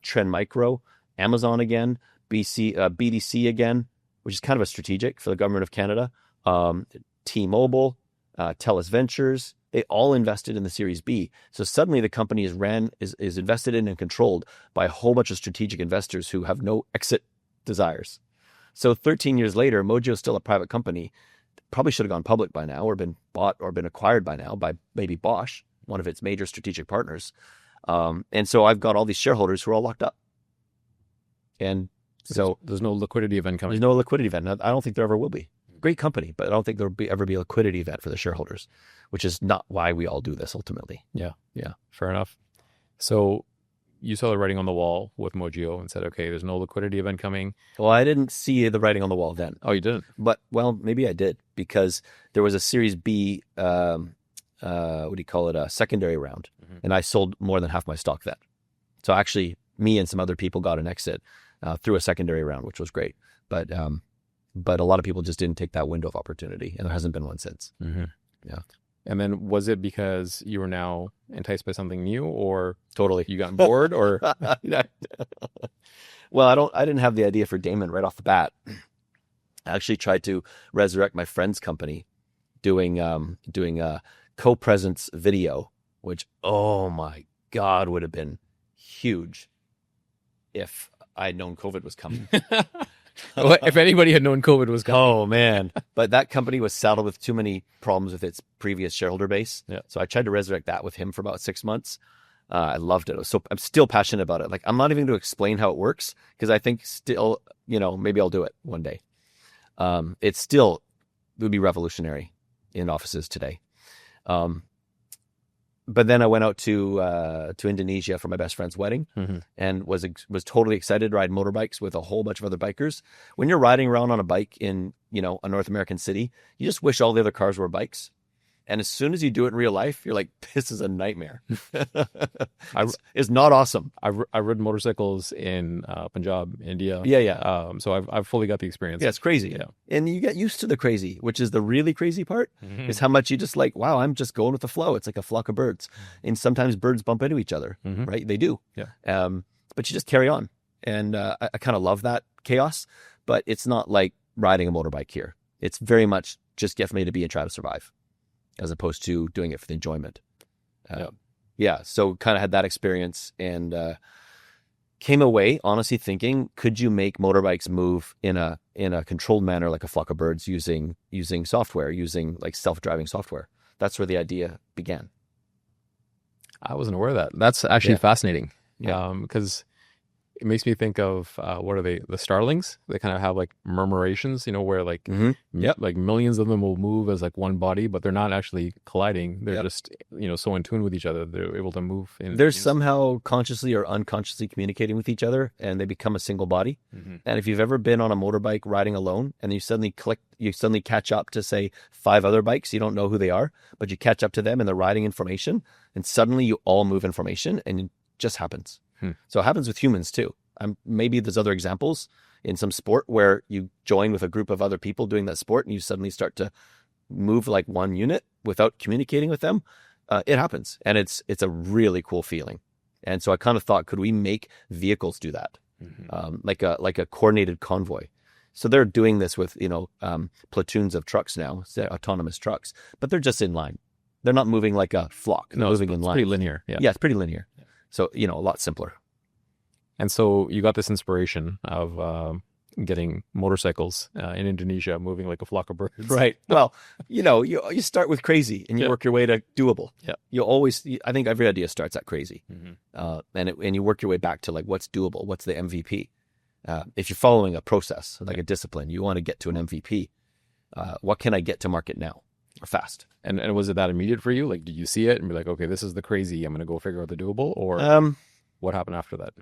Trend Micro, Amazon again, BDC again, which is kind of a strategic for the government of Canada, T-Mobile, TELUS Ventures. They all invested in the Series B. So suddenly the company is invested in and controlled by a whole bunch of strategic investors who have no exit desires. So 13 years later, Mojio is still a private company. Probably should have gone public by now, or been bought or been acquired by now by maybe Bosch, one of its major strategic partners. And so I've got all these shareholders who are all locked up. And so there's no liquidity event coming. There's no liquidity event. I don't think there ever will be. Great company, but I don't think there'll ever be a liquidity event for the shareholders, which is not why we all do this ultimately. Yeah. Fair enough. So you saw the writing on the wall with Mojio and said, okay, there's no liquidity event coming. Well, I didn't see the writing on the wall then. Oh, you didn't? But, well, maybe I did, because there was a Series B, a secondary round, and I sold more than half my stock then. So actually, me and some other people got an exit through a secondary round, which was great. But a lot of people just didn't take that window of opportunity, and there hasn't been one since. Yeah. And then was it because you were now enticed by something new, or totally you got bored, or? Well, I didn't have the idea for Damon right off the bat. I actually tried to resurrect my friend's company doing co-presence video, which, oh my God, would have been huge if I'd known COVID was coming. Well, if anybody had known COVID was coming. Oh, man. But that company was saddled with too many problems with its previous shareholder base. Yeah. So I tried to resurrect that with him for about 6 months. I loved it. I'm still passionate about it. Like, I'm not even going to explain how it works, because I think still, maybe I'll do it one day. It would be revolutionary in offices today. But then I went out to Indonesia for my best friend's wedding, and was totally excited to ride motorbikes with a whole bunch of other bikers. When you're riding around on a bike in, a North American city, you just wish all the other cars were bikes. And as soon as you do it in real life, you're like, this is a nightmare. It's not awesome. I rode motorcycles in Punjab, India. Yeah. So I've fully got the experience. Yeah, it's crazy. Yeah. And you get used to the crazy, which is the really crazy part, is how much you just like, wow, I'm just going with the flow. It's like a flock of birds. And sometimes birds bump into each other, right? They do. Yeah. But you just carry on. And I kind of love that chaos, but it's not like riding a motorbike here. It's very much just get from A to B and try to survive, as opposed to doing it for the enjoyment. Yeah. So kind of had that experience and came away honestly thinking, could you make motorbikes move in a controlled manner like a flock of birds using software, using like self-driving software? That's where the idea began. I wasn't aware of that. That's actually fascinating. Yeah. Because it makes me think of what are they? The starlings. They kind of have like murmurations, where like like millions of them will move as like one body, but they're not actually colliding. They're just so in tune with each other. They're able to move. They're somehow consciously or unconsciously communicating with each other, and they become a single body. And if you've ever been on a motorbike riding alone, and you suddenly catch up to say 5 other bikes, you don't know who they are, but you catch up to them and they're riding information, and suddenly you all move information, and it just happens. So it happens with humans too. Maybe there's other examples in some sport where you join with a group of other people doing that sport and you suddenly start to move like one unit without communicating with them. It happens, and it's a really cool feeling. And so I kind of thought, could we make vehicles do that? Like a coordinated convoy. So they're doing this with platoons of trucks now, autonomous trucks, but they're just in line. They're not moving like a flock. They're moving in line. Pretty linear. Yeah, it's pretty linear. Yeah. So, a lot simpler. And so you got this inspiration of getting motorcycles in Indonesia moving like a flock of birds. Right. Well, you start with crazy and you work your way to doable. Yeah. I think every idea starts at crazy. And you work your way back to like what's doable, what's the MVP. If you're following a process, like a discipline, you want to get to an MVP. What can I get to market now or fast? And was it that immediate for you? Like, did you see it and be like, okay, this is the crazy, I'm going to go figure out the doable? Or what happened after that?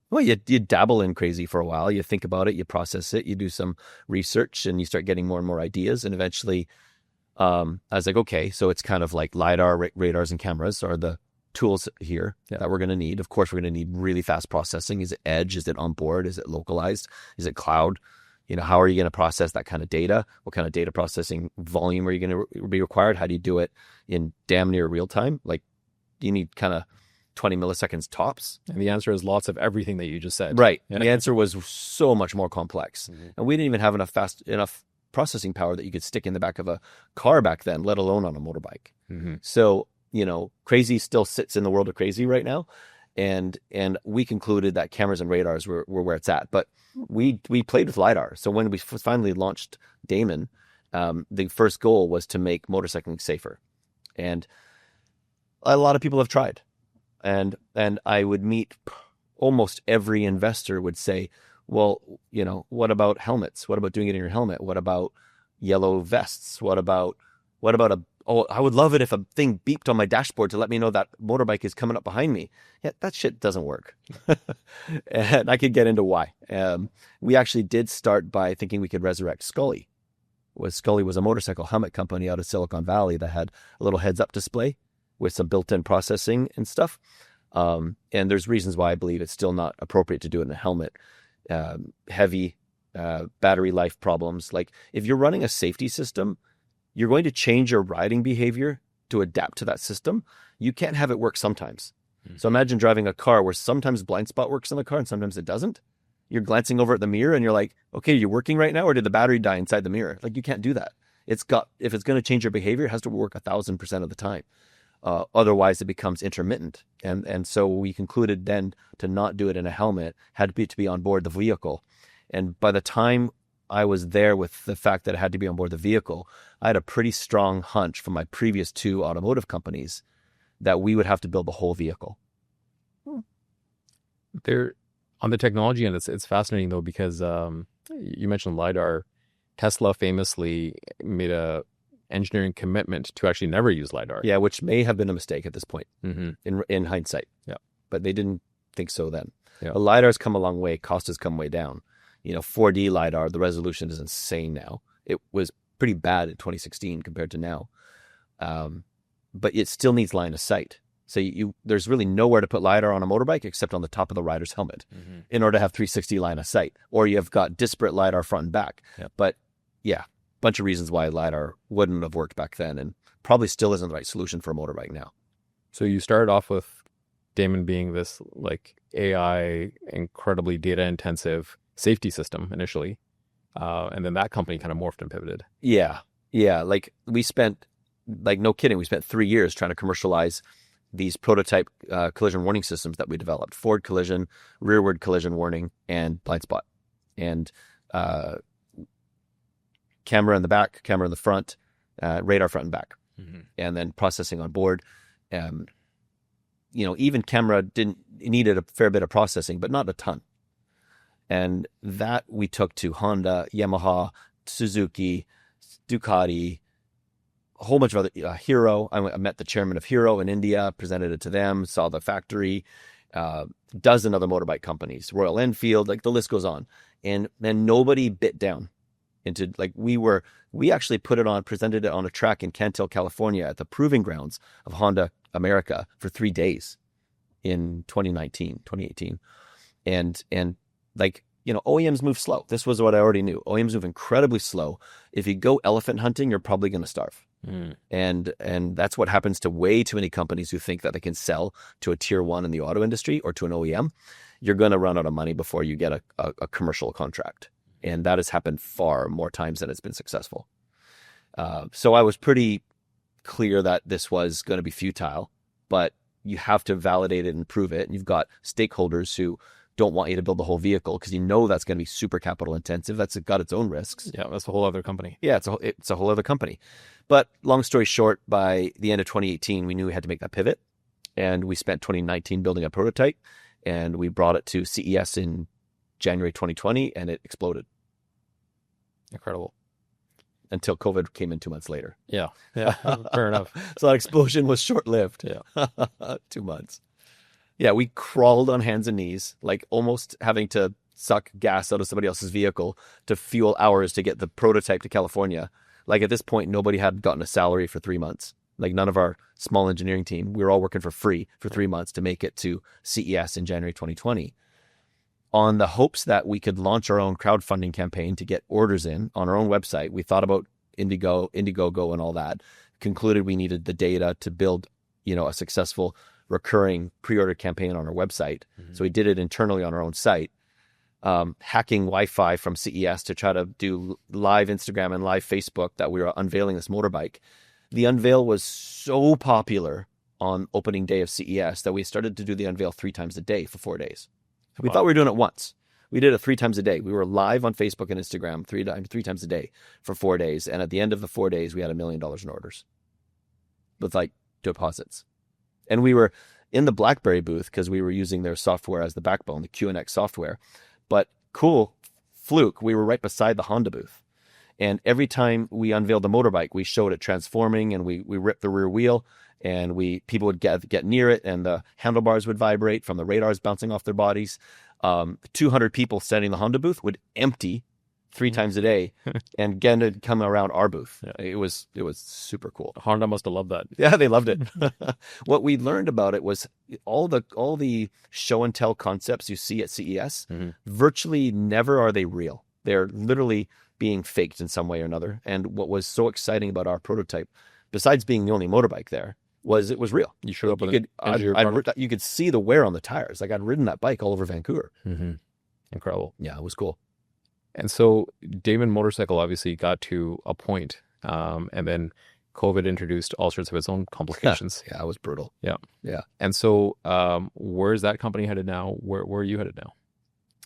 Well, you dabble in crazy for a while. You think about it, you process it, you do some research, and you start getting more and more ideas. And eventually, I was like, okay, so it's kind of like LiDAR, radars, and cameras are the tools here that we're going to need. Of course, we're going to need really fast processing. Is it edge? Is it on board? Is it localized? Is it cloud? How are you going to process that kind of data? What kind of data processing volume are you going to be required? How do you do it in damn near real time? Like, you need kind of 20 milliseconds tops. And the answer is lots of everything that you just said. Right. Yeah. The answer was so much more complex. And we didn't even have enough processing power that you could stick in the back of a car back then, let alone on a motorbike. So, crazy still sits in the world of crazy right now. And we concluded that cameras and radars were where it's at. But we played with LiDAR. So when we finally launched Damon, the first goal was to make motorcycling safer. And a lot of people have tried. And I would meet almost every investor would say, well, what about helmets? What about doing it in your helmet? What about yellow vests? What about I would love it if a thing beeped on my dashboard to let me know that motorbike is coming up behind me. Yeah, that shit doesn't work. And I could get into why. We actually did start by thinking we could resurrect Scully. Scully was a motorcycle helmet company out of Silicon Valley that had a little heads-up display with some built-in processing and stuff. And there's reasons why I believe it's still not appropriate to do it in a helmet. Heavy battery life problems. Like if you're running a safety system, you're going to change your riding behavior to adapt to that system. You can't have it work sometimes. So imagine driving a car where sometimes blind spot works in the car and sometimes it doesn't. You're glancing over at the mirror and you're like, okay, you're working right now, or did the battery die inside the mirror? Like you can't do that. If it's going to change your behavior, it has to work 1,000% of the time. Otherwise, it becomes intermittent. And so we concluded then to not do it in a helmet, had to be on board the vehicle. And by the time I was there with the fact that it had to be on board the vehicle, I had a pretty strong hunch from my previous 2 automotive companies that we would have to build the whole vehicle. There, on the technology end, it's fascinating though, because you mentioned LiDAR. Tesla famously made a engineering commitment to actually never use LiDAR. Yeah, which may have been a mistake at this point in hindsight. Yeah, but they didn't think so then. Yeah. LiDAR's come a long way. Cost has come way down. 4D LiDAR, the resolution is insane now. It was pretty bad in 2016 compared to now. But it still needs line of sight. So there's really nowhere to put LiDAR on a motorbike except on the top of the rider's helmet in order to have 360 line of sight. Or you've got disparate LiDAR front and back. Yeah. But yeah, bunch of reasons why LiDAR wouldn't have worked back then and probably still isn't the right solution for a motorbike now. So you started off with Damon being this like AI, incredibly data intensive safety system initially. And then that company kind of morphed and pivoted. Yeah. Like we spent, like no kidding, we spent 3 years trying to commercialize these prototype collision warning systems that we developed: forward collision, rearward collision warning, and blind spot, and camera in the back, camera in the front, radar front and back, and then processing on board. Even camera needed a fair bit of processing, but not a ton. And that we took to Honda, Yamaha, Suzuki, Ducati, a whole bunch of other, Hero. I met the chairman of Hero in India, presented it to them, saw the factory, dozen other motorbike companies, Royal Enfield, like the list goes on. And then nobody bit down into, like, we actually presented it on a track in Cantil, California at the proving grounds of Honda America for 3 days in 2018. And like, OEMs move slow. This was what I already knew. OEMs move incredibly slow. If you go elephant hunting, you're probably going to starve. And that's what happens to way too many companies who think that they can sell to a tier one in the auto industry or to an OEM. You're going to run out of money before you get a commercial contract. And that has happened far more times than it's been successful. So I was pretty clear that this was going to be futile, but you have to validate it and prove it. And you've got stakeholders who don't want you to build the whole vehicle because that's going to be super capital intensive. That's got its own risks. Yeah, that's a whole other company. Yeah, it's a whole other company. But long story short, by the end of 2018, we knew we had to make that pivot. And we spent 2019 building a prototype, and we brought it to CES in January 2020, and it exploded. Incredible. Until COVID came in 2 months later. Yeah, fair enough. So that explosion was short-lived. Yeah. 2 months. Yeah, we crawled on hands and knees, like almost having to suck gas out of somebody else's vehicle to fuel ours to get the prototype to California. Like at this point, nobody had gotten a salary for 3 months. Like none of our small engineering team, we were all working for free for 3 months to make it to CES in January 2020. On the hopes that we could launch our own crowdfunding campaign to get orders in on our own website. We thought about Indiegogo and all that. Concluded we needed the data to build, a successful recurring pre-order campaign on our website. So we did it internally on our own site, hacking Wi-Fi from CES to try to do live Instagram and live Facebook that we were unveiling this motorbike. The unveil was so popular on opening day of CES that we started to do the unveil 3 times a day for 4 days. We thought we were doing it once. We did it 3 times a day. We were live on Facebook and Instagram three times a day for 4 days. And at the end of the 4 days, we had $1 million in orders with like deposits. And we were in the BlackBerry booth because we were using their software as the backbone, the QNX software. But cool fluke, we were right beside the Honda booth. And every time we unveiled the motorbike, we showed it transforming, and we ripped the rear wheel, and people would get near it, and the handlebars would vibrate from the radars bouncing off their bodies. 200 people standing in the Honda booth would empty 3 times a day, and again it'd come around our booth. Yeah. It was super cool. Honda must have loved that. Yeah, they loved it. What we learned about it was all the show and tell concepts you see at CES, virtually never are they real. They're literally being faked in some way or another. And what was so exciting about our prototype, besides being the only motorbike there, was it was real. You showed up with you could see the wear on the tires. Like I'd ridden that bike all over Vancouver. Incredible. Yeah, it was cool. And so Damon Motorcycle obviously got to a point, and then COVID introduced all sorts of its own complications. Yeah, it was brutal. Yeah. And so where's that company headed now? Where are you headed now?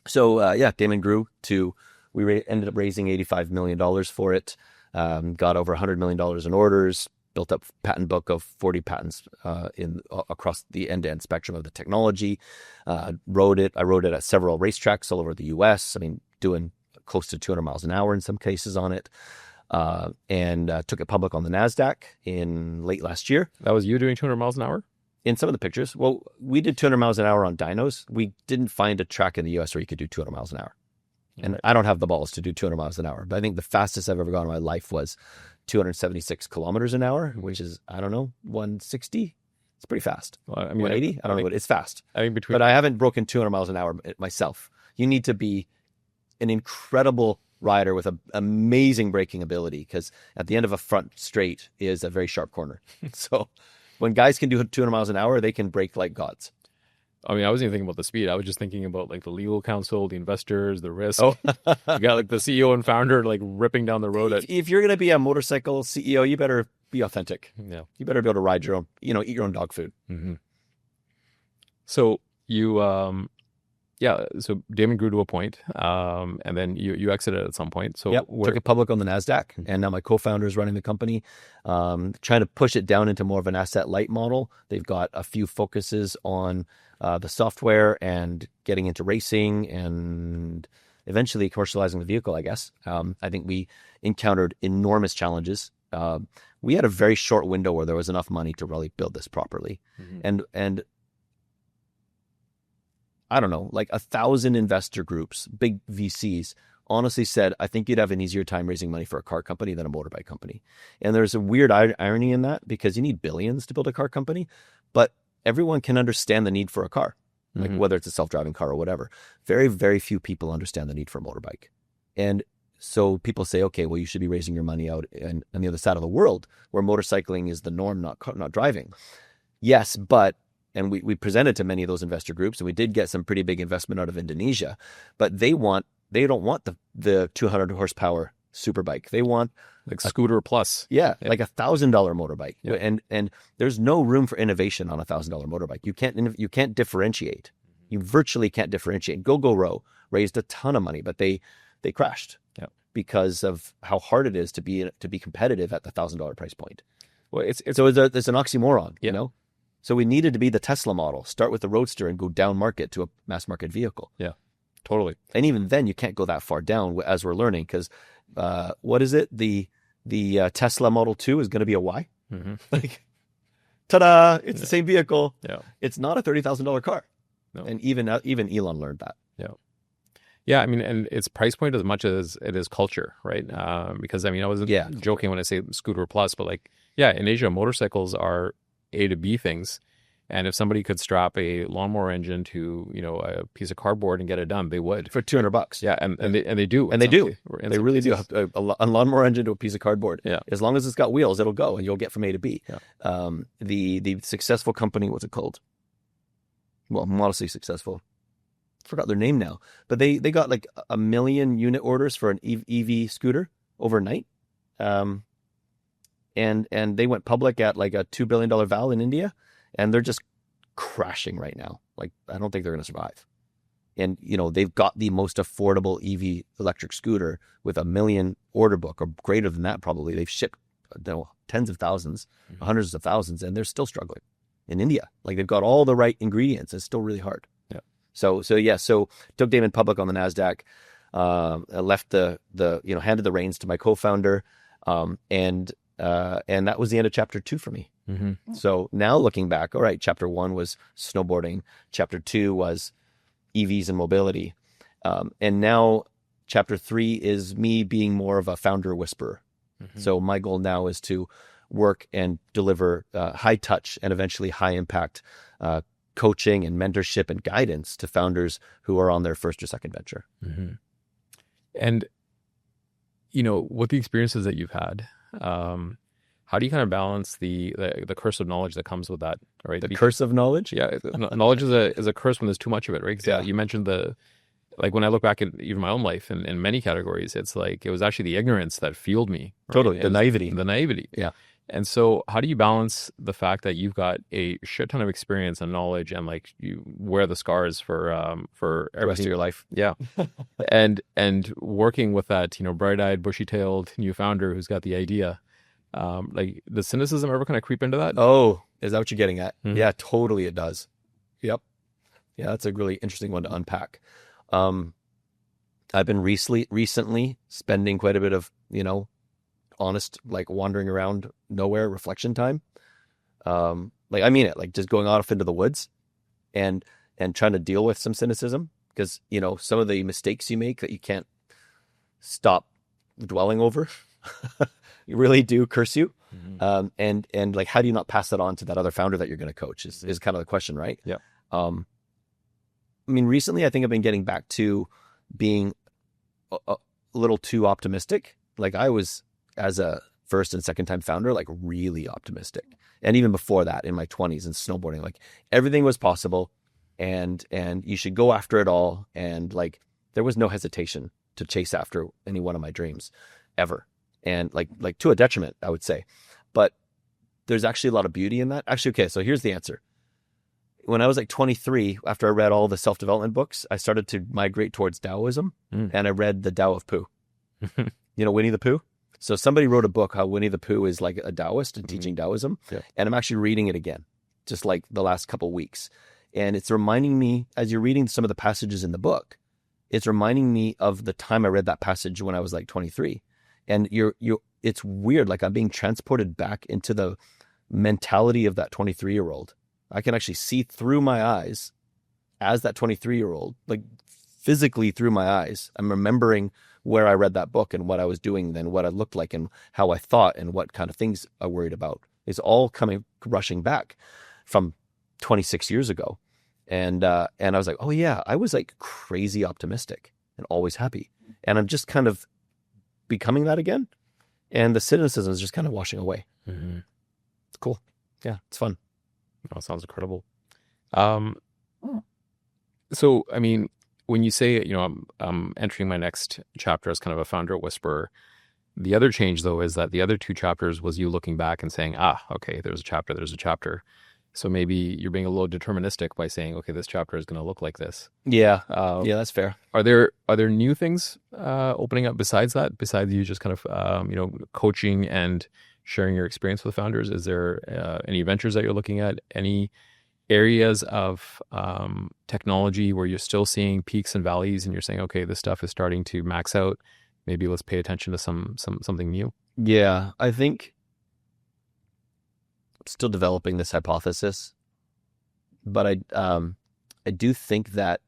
So Damon grew to, ended up raising $85 million for it, got over $100 million in orders, built up patent book of 40 patents across the end-to-end spectrum of the technology. I rode it at several racetracks all over the U.S. I mean, doing close to 200 miles an hour in some cases on it, and took it public on the NASDAQ in late last year. That was you doing 200 miles an hour? In some of the pictures. Well, we did 200 miles an hour on dynos. We didn't find a track in the U.S. where you could do 200 miles an hour. And I don't have the balls to do 200 miles an hour, but I think the fastest I've ever gone in my life was 276 kilometers an hour, which is, 160. It's pretty fast. Well, 180? I don't know what it's fast. But I haven't broken 200 miles an hour myself. You need to be an incredible rider with an amazing braking ability, because at the end of a front straight is a very sharp corner. So when guys can do 200 miles an hour, they can brake like gods. I wasn't even thinking about the speed. I was just thinking about like the legal counsel, the investors, the risk. You got like the CEO and founder like ripping down the road. If you're going to be a motorcycle CEO, you better be authentic. Yeah. You better be able to ride your own, eat your own dog food. Mm-hmm. So you, so Damon grew to a point, and then you exited at some point. So Yep. Took it public on the NASDAQ, and now my co-founder is running the company, trying to push it down into more of an asset light model. They've got a few focuses on the software and getting into racing and eventually commercializing the vehicle, I guess. I think we encountered enormous challenges. We had a very short window where there was enough money to really build this properly. Mm-hmm. And I don't know, like 1,000 investor groups, big VCs, honestly said, I think you'd have an easier time raising money for a car company than a motorbike company. And there's a weird irony in that, because you need billions to build a car company, but everyone can understand the need for a car, like whether it's a self-driving car or whatever. Very, very few people understand the need for a motorbike. And so people say, okay, well, you should be raising your money out on the other side of the world where motorcycling is the norm, not driving. Yes, but and we presented to many of those investor groups, and we did get some pretty big investment out of Indonesia, but they don't want the 200 horsepower superbike. They want like scooter plus. Like $1,000 motorbike. Yeah. And there's no room for innovation on $1,000 motorbike. You can't differentiate. You virtually can't differentiate. Go raised a ton of money, but they crashed because of how hard it is to be competitive at the $1,000 price point. Well, it's an oxymoron, you know? So we needed to be the Tesla model, start with the Roadster and go down market to a mass market vehicle. Yeah, totally. And even then you can't go that far down as we're learning, because what is it? The Tesla Model 2 is going to be a Y. Mm-hmm. Like, ta-da! It's the same vehicle. Yeah, it's not a $30,000 car. No. And even Elon learned that. Yeah, I mean, and it's price point as much as it is culture, right? Because I mean, I was joking when I say scooter plus, but like, in Asia, motorcycles are A to B things, and if somebody could strap a lawnmower engine to a piece of cardboard and get it done, they would for $200. Yeah, and they do, and they really do. A lawnmower engine to a piece of cardboard. Yeah, as long as it's got wheels, it'll go, and you'll get from A to B. Yeah. The successful company, what's it called? Well, modestly successful. Forgot their name now, but they got like 1 million unit orders for an EV scooter overnight. And they went public at like a $2 billion val in India, and they're just crashing right now. Like, I don't think they're going to survive. And, they've got the most affordable EV electric scooter with 1 million order book, or greater than that probably. They've shipped tens of thousands, hundreds of thousands, and they're still struggling in India. Like, they've got all the right ingredients. It's still really hard. Yeah. So took Damon public on the NASDAQ, left handed the reins to my co-founder, and that was the end of chapter 2 for me. Mm-hmm. So now looking back, all right, chapter 1 was snowboarding. Chapter 2 was EVs and mobility. And now chapter 3 is me being more of a founder whisperer. Mm-hmm. So my goal now is to work and deliver high touch and eventually high impact coaching and mentorship and guidance to founders who are on their first or second venture. Mm-hmm. And, with the experiences that you've had, how do you kind of balance the curse of knowledge that comes with that? Right, the curse of knowledge. Yeah, knowledge is a curse when there's too much of it, right? Yeah. You mentioned when I look back at even my own life in many categories, it's like it was actually the ignorance that fueled me. Right? Totally, the naivety. Yeah. And so, how do you balance the fact that you've got a shit ton of experience and knowledge, and like you wear the scars for the rest of your life? Yeah, and working with that bright-eyed, bushy-tailed new founder who's got the idea. Like, does cynicism ever kind of creep into that? Oh, is that what you're getting at? Mm-hmm. Yeah, totally, it does. Yep. Yeah, that's a really interesting one to unpack. I've been recently spending quite a bit of honest, like, wandering around nowhere reflection time. Like, I mean it, like, just going off into the woods and trying to deal with some cynicism, because some of the mistakes you make that you can't stop dwelling over you really do curse you. Mm-hmm. And like, how do you not pass that on to that other founder that you're going to coach is kind of the question, right? Yeah. I mean, recently I think I've been getting back to being a little too optimistic. Like, I was, as a first and second time founder, like, really optimistic. And even before that, in my 20s in snowboarding, like, everything was possible and you should go after it all. And like, there was no hesitation to chase after any one of my dreams ever. And like to a detriment, I would say. but there's actually a lot of beauty in that. Actually, okay, so here's the answer. When I was like 23, after I read all the self-development books, I started to migrate towards Taoism, and I read the Tao of Pooh. Winnie the Pooh? So somebody wrote a book how Winnie the Pooh is like a Taoist and teaching Taoism, and I'm actually reading it again, just like the last couple of weeks. And it's reminding me, as you're reading some of the passages in the book, it's reminding me of the time I read that passage when I was like 23. And it's weird, like I'm being transported back into the mentality of that 23-year-old. I can actually see through my eyes as that 23-year-old, like physically through my eyes. I'm remembering where I read that book and what I was doing then, what I looked like and how I thought and what kind of things I worried about. It's all rushing back from 26 years ago. And I was like, oh yeah, I was like crazy optimistic and always happy. And I'm just kind of becoming that again. And the cynicism is just kind of washing away. Mm-hmm. It's cool. Yeah, it's fun. Oh, sounds incredible. So, I mean, when you say, I'm entering my next chapter as kind of a founder whisperer, the other change though is that the other 2 chapters was you looking back and saying, okay, there's a chapter. So maybe you're being a little deterministic by saying, okay, this chapter is going to look like this. Yeah. Yeah, that's fair. Are there new things opening up besides that? Besides you just kind of, coaching and sharing your experience with founders? Is there any ventures that you're looking at? Any areas of technology where you're still seeing peaks and valleys and you're saying, okay, this stuff is starting to max out. Maybe let's pay attention to something new. Yeah, I think I'm still developing this hypothesis, but I do think that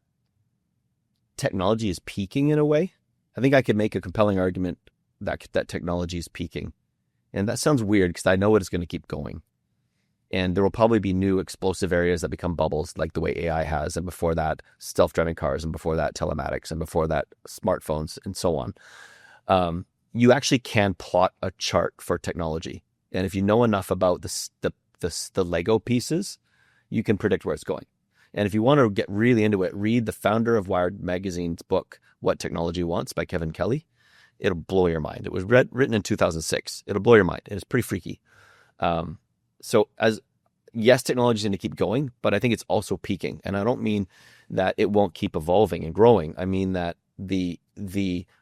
technology is peaking in a way. I think I could make a compelling argument that technology is peaking. And that sounds weird because I know it's going to keep going. And there will probably be new explosive areas that become bubbles like the way AI has. And before that, self-driving cars. And before that, telematics. And before that, smartphones and so on. You actually can plot a chart for technology. And if you know enough about the Lego pieces, you can predict where it's going. And if you want to get really into it, read the founder of Wired Magazine's book, What Technology Wants by Kevin Kelly. It'll blow your mind. It was written in 2006. It'll blow your mind. It's pretty freaky. So yes, technology is going to keep going, but I think it's also peaking. And I don't mean that it won't keep evolving and growing. I mean that the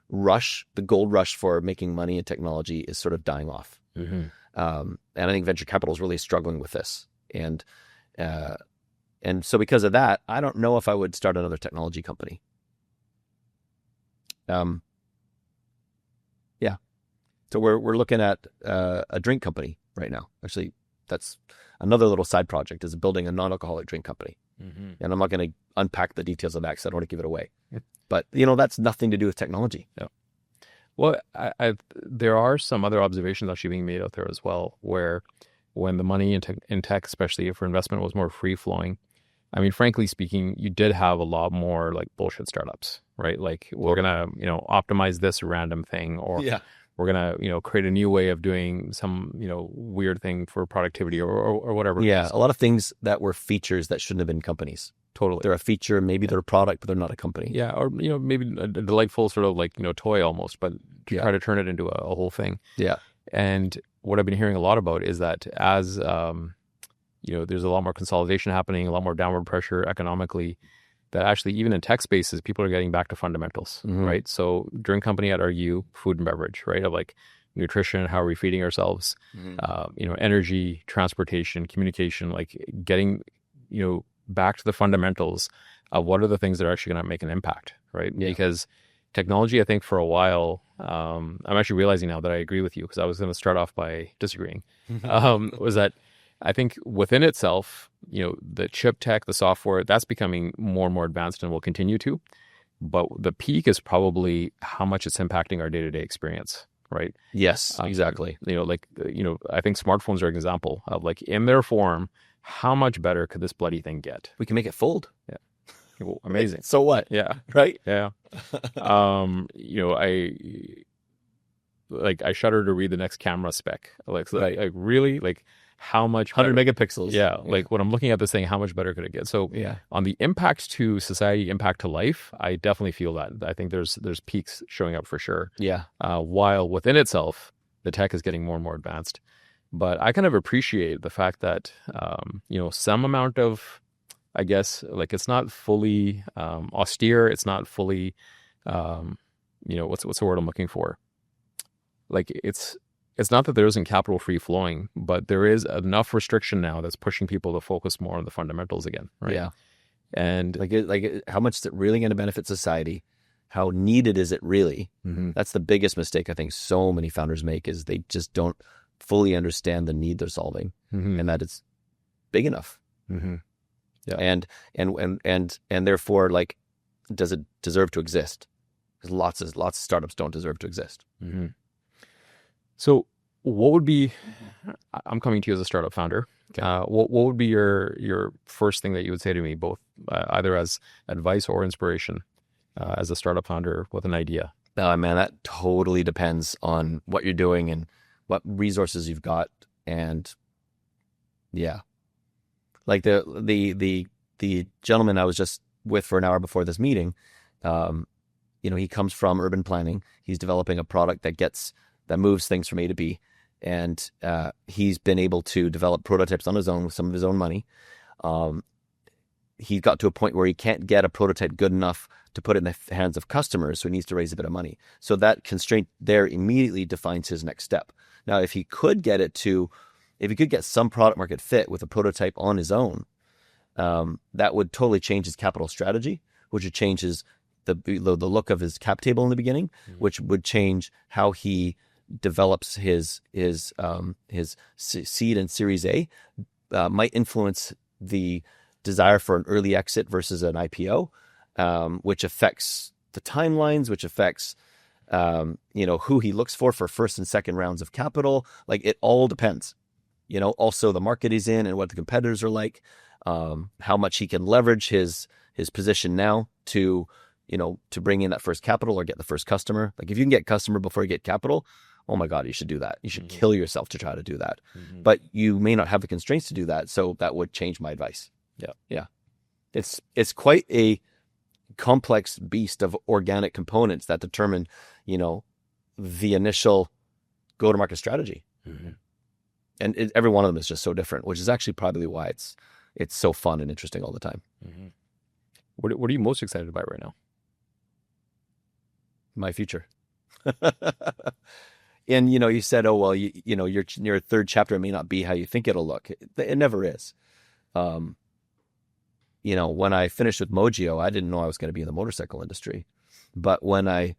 rush, the gold rush for making money in technology is sort of dying off. Mm-hmm. And I think venture capital is really struggling with this. And so because of that, I don't know if I would start another technology company. Yeah. So we're looking at a drink company right now. Actually, that's another little side project, is building a non-alcoholic drink company. Mm-hmm. And I'm not going to unpack the details of that because I don't want to give it away. Yeah. But, that's nothing to do with technology. Yeah. Well, there are some other observations actually being made out there as well, where when the money in tech, especially for investment, was more free-flowing, I mean, frankly speaking, you did have a lot more like bullshit startups, right? Like we're going to, optimize this random thing, or we're going to, create a new way of doing some, weird thing for productivity or whatever. Yeah. A lot of things that were features that shouldn't have been companies. Totally. They're a feature, maybe they're a product, but they're not a company. Yeah. Or, maybe a delightful sort of like, toy almost, but try to turn it into a whole thing. Yeah. And what I've been hearing a lot about is that as, there's a lot more consolidation happening, a lot more downward pressure economically, that actually even in tech spaces, people are getting back to fundamentals, right? So drink company, I'd argue food and beverage, right? Of like nutrition, how are we feeding ourselves, energy, transportation, communication, like getting, back to the fundamentals of what are the things that are actually going to make an impact, right? Yeah. Because technology, I think for a while, I'm actually realizing now that I agree with you, because I was going to start off by disagreeing, was that I think within itself, the chip tech, the software, that's becoming more and more advanced and will continue to. But the peak is probably how much it's impacting our day-to-day experience, right? Yes, exactly. I think smartphones are an example of like in their form, how much better could this bloody thing get? We can make it fold. Yeah. Well, amazing. So what? Yeah. Right? Yeah. I shudder to read the next camera spec. Like really, like how much 100 megapixels. Yeah. Like when I'm looking at this thing, how much better could it get? So on the impact to society, impact to life, I definitely feel that. I think there's peaks showing up for sure. Yeah. While within itself, the tech is getting more and more advanced. But I kind of appreciate the fact that, some amount of, I guess, like it's not fully austere. It's not fully, what's the word I'm looking for? Like it's not that there isn't capital free flowing, but there is enough restriction now that's pushing people to focus more on the fundamentals again, right? Yeah. And how much is it really going to benefit society? How needed is it really? That's the biggest mistake I think so many founders make, is they just don't fully understand the need they're solving, and that it's big enough. Yeah. And therefore, like, does it deserve to exist? Because lots of startups don't deserve to exist. So what would be, I'm coming to you as a startup founder. Okay. What would be your first thing that you would say to me, both either as advice or inspiration, as a startup founder with an idea? Man, that totally depends on what you're doing and what resources you've got. And yeah, like the gentleman I was just with for an hour before this meeting, he comes from urban planning. He's developing a product that moves things from A to B. And he's been able to develop prototypes on his own with some of his own money. He got to a point where he can't get a prototype good enough to put it in the hands of customers, so he needs to raise a bit of money. So that constraint there immediately defines his next step. Now, if he could get some product market fit with a prototype on his own, that would totally change his capital strategy, which would change the look of his cap table in the beginning, which would change how he develops his seed and Series A, might influence the desire for an early exit versus an IPO, which affects the timelines, which affects who he looks for first and second rounds of capital. Like, it all depends. Also the market he's in and what the competitors are like, how much he can leverage his position now to bring in that first capital or get the first customer. Like, if you can get customer before you get capital, oh my God, you should do that. You should kill yourself to try to do that. But you may not have the constraints to do that. So that would change my advice. Yeah. It's quite a complex beast of organic components that determine, the initial go-to-market strategy. And every one of them is just so different, which is actually probably why it's so fun and interesting all the time. What are you most excited about right now? My future. And, you said, oh, well, your third chapter may not be how you think it'll look. It never is. When I finished with Mojio, I didn't know I was going to be in the motorcycle industry. But when I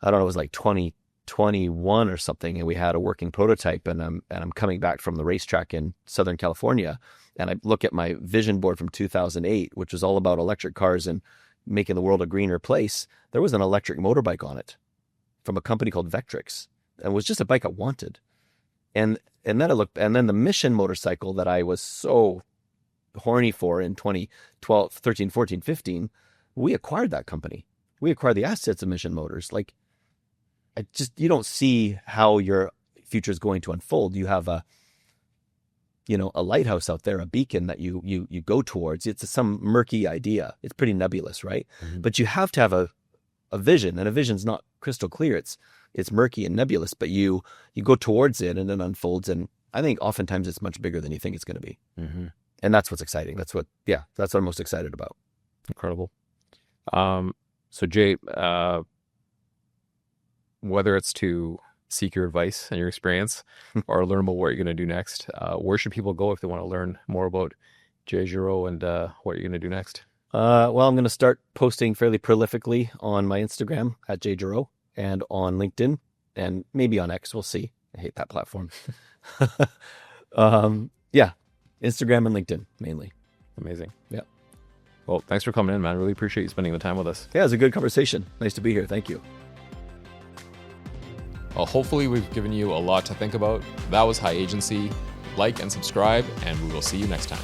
don't know, it was like 2021 or something, and we had a working prototype, and I'm coming back from the racetrack in Southern California, and I look at my vision board from 2008, which was all about electric cars and making the world a greener place. There was an electric motorbike on it from a company called Vectrix, and it was just a bike I wanted. And then I looked, and then the Mission motorcycle that I was so horny for in 2012, 13, 14, 15, we acquired that company. We acquired the assets of Mission Motors. Like, you don't see how your future is going to unfold. You have a lighthouse out there, a beacon that you go towards. It's some murky idea. It's pretty nebulous, right? But you have to have a vision, and a vision's not crystal clear. It's murky and nebulous, but you go towards it and it unfolds. And I think oftentimes it's much bigger than you think it's going to be. And that's what's exciting. That's what I'm most excited about. Incredible. So Jay, whether it's to seek your advice and your experience or learn about what you're going to do next, where should people go if they want to learn more about Jay Giraud and what you're going to do next? Well, I'm going to start posting fairly prolifically on my Instagram at Jay Giraud and on LinkedIn and maybe on X. We'll see. I hate that platform. Instagram and LinkedIn mainly. Amazing. Yeah. Well, thanks for coming in, man. I really appreciate you spending the time with us. Yeah, it was a good conversation. Nice to be here. Thank you. Well, hopefully we've given you a lot to think about. That was High Agency. Like and subscribe, and we will see you next time.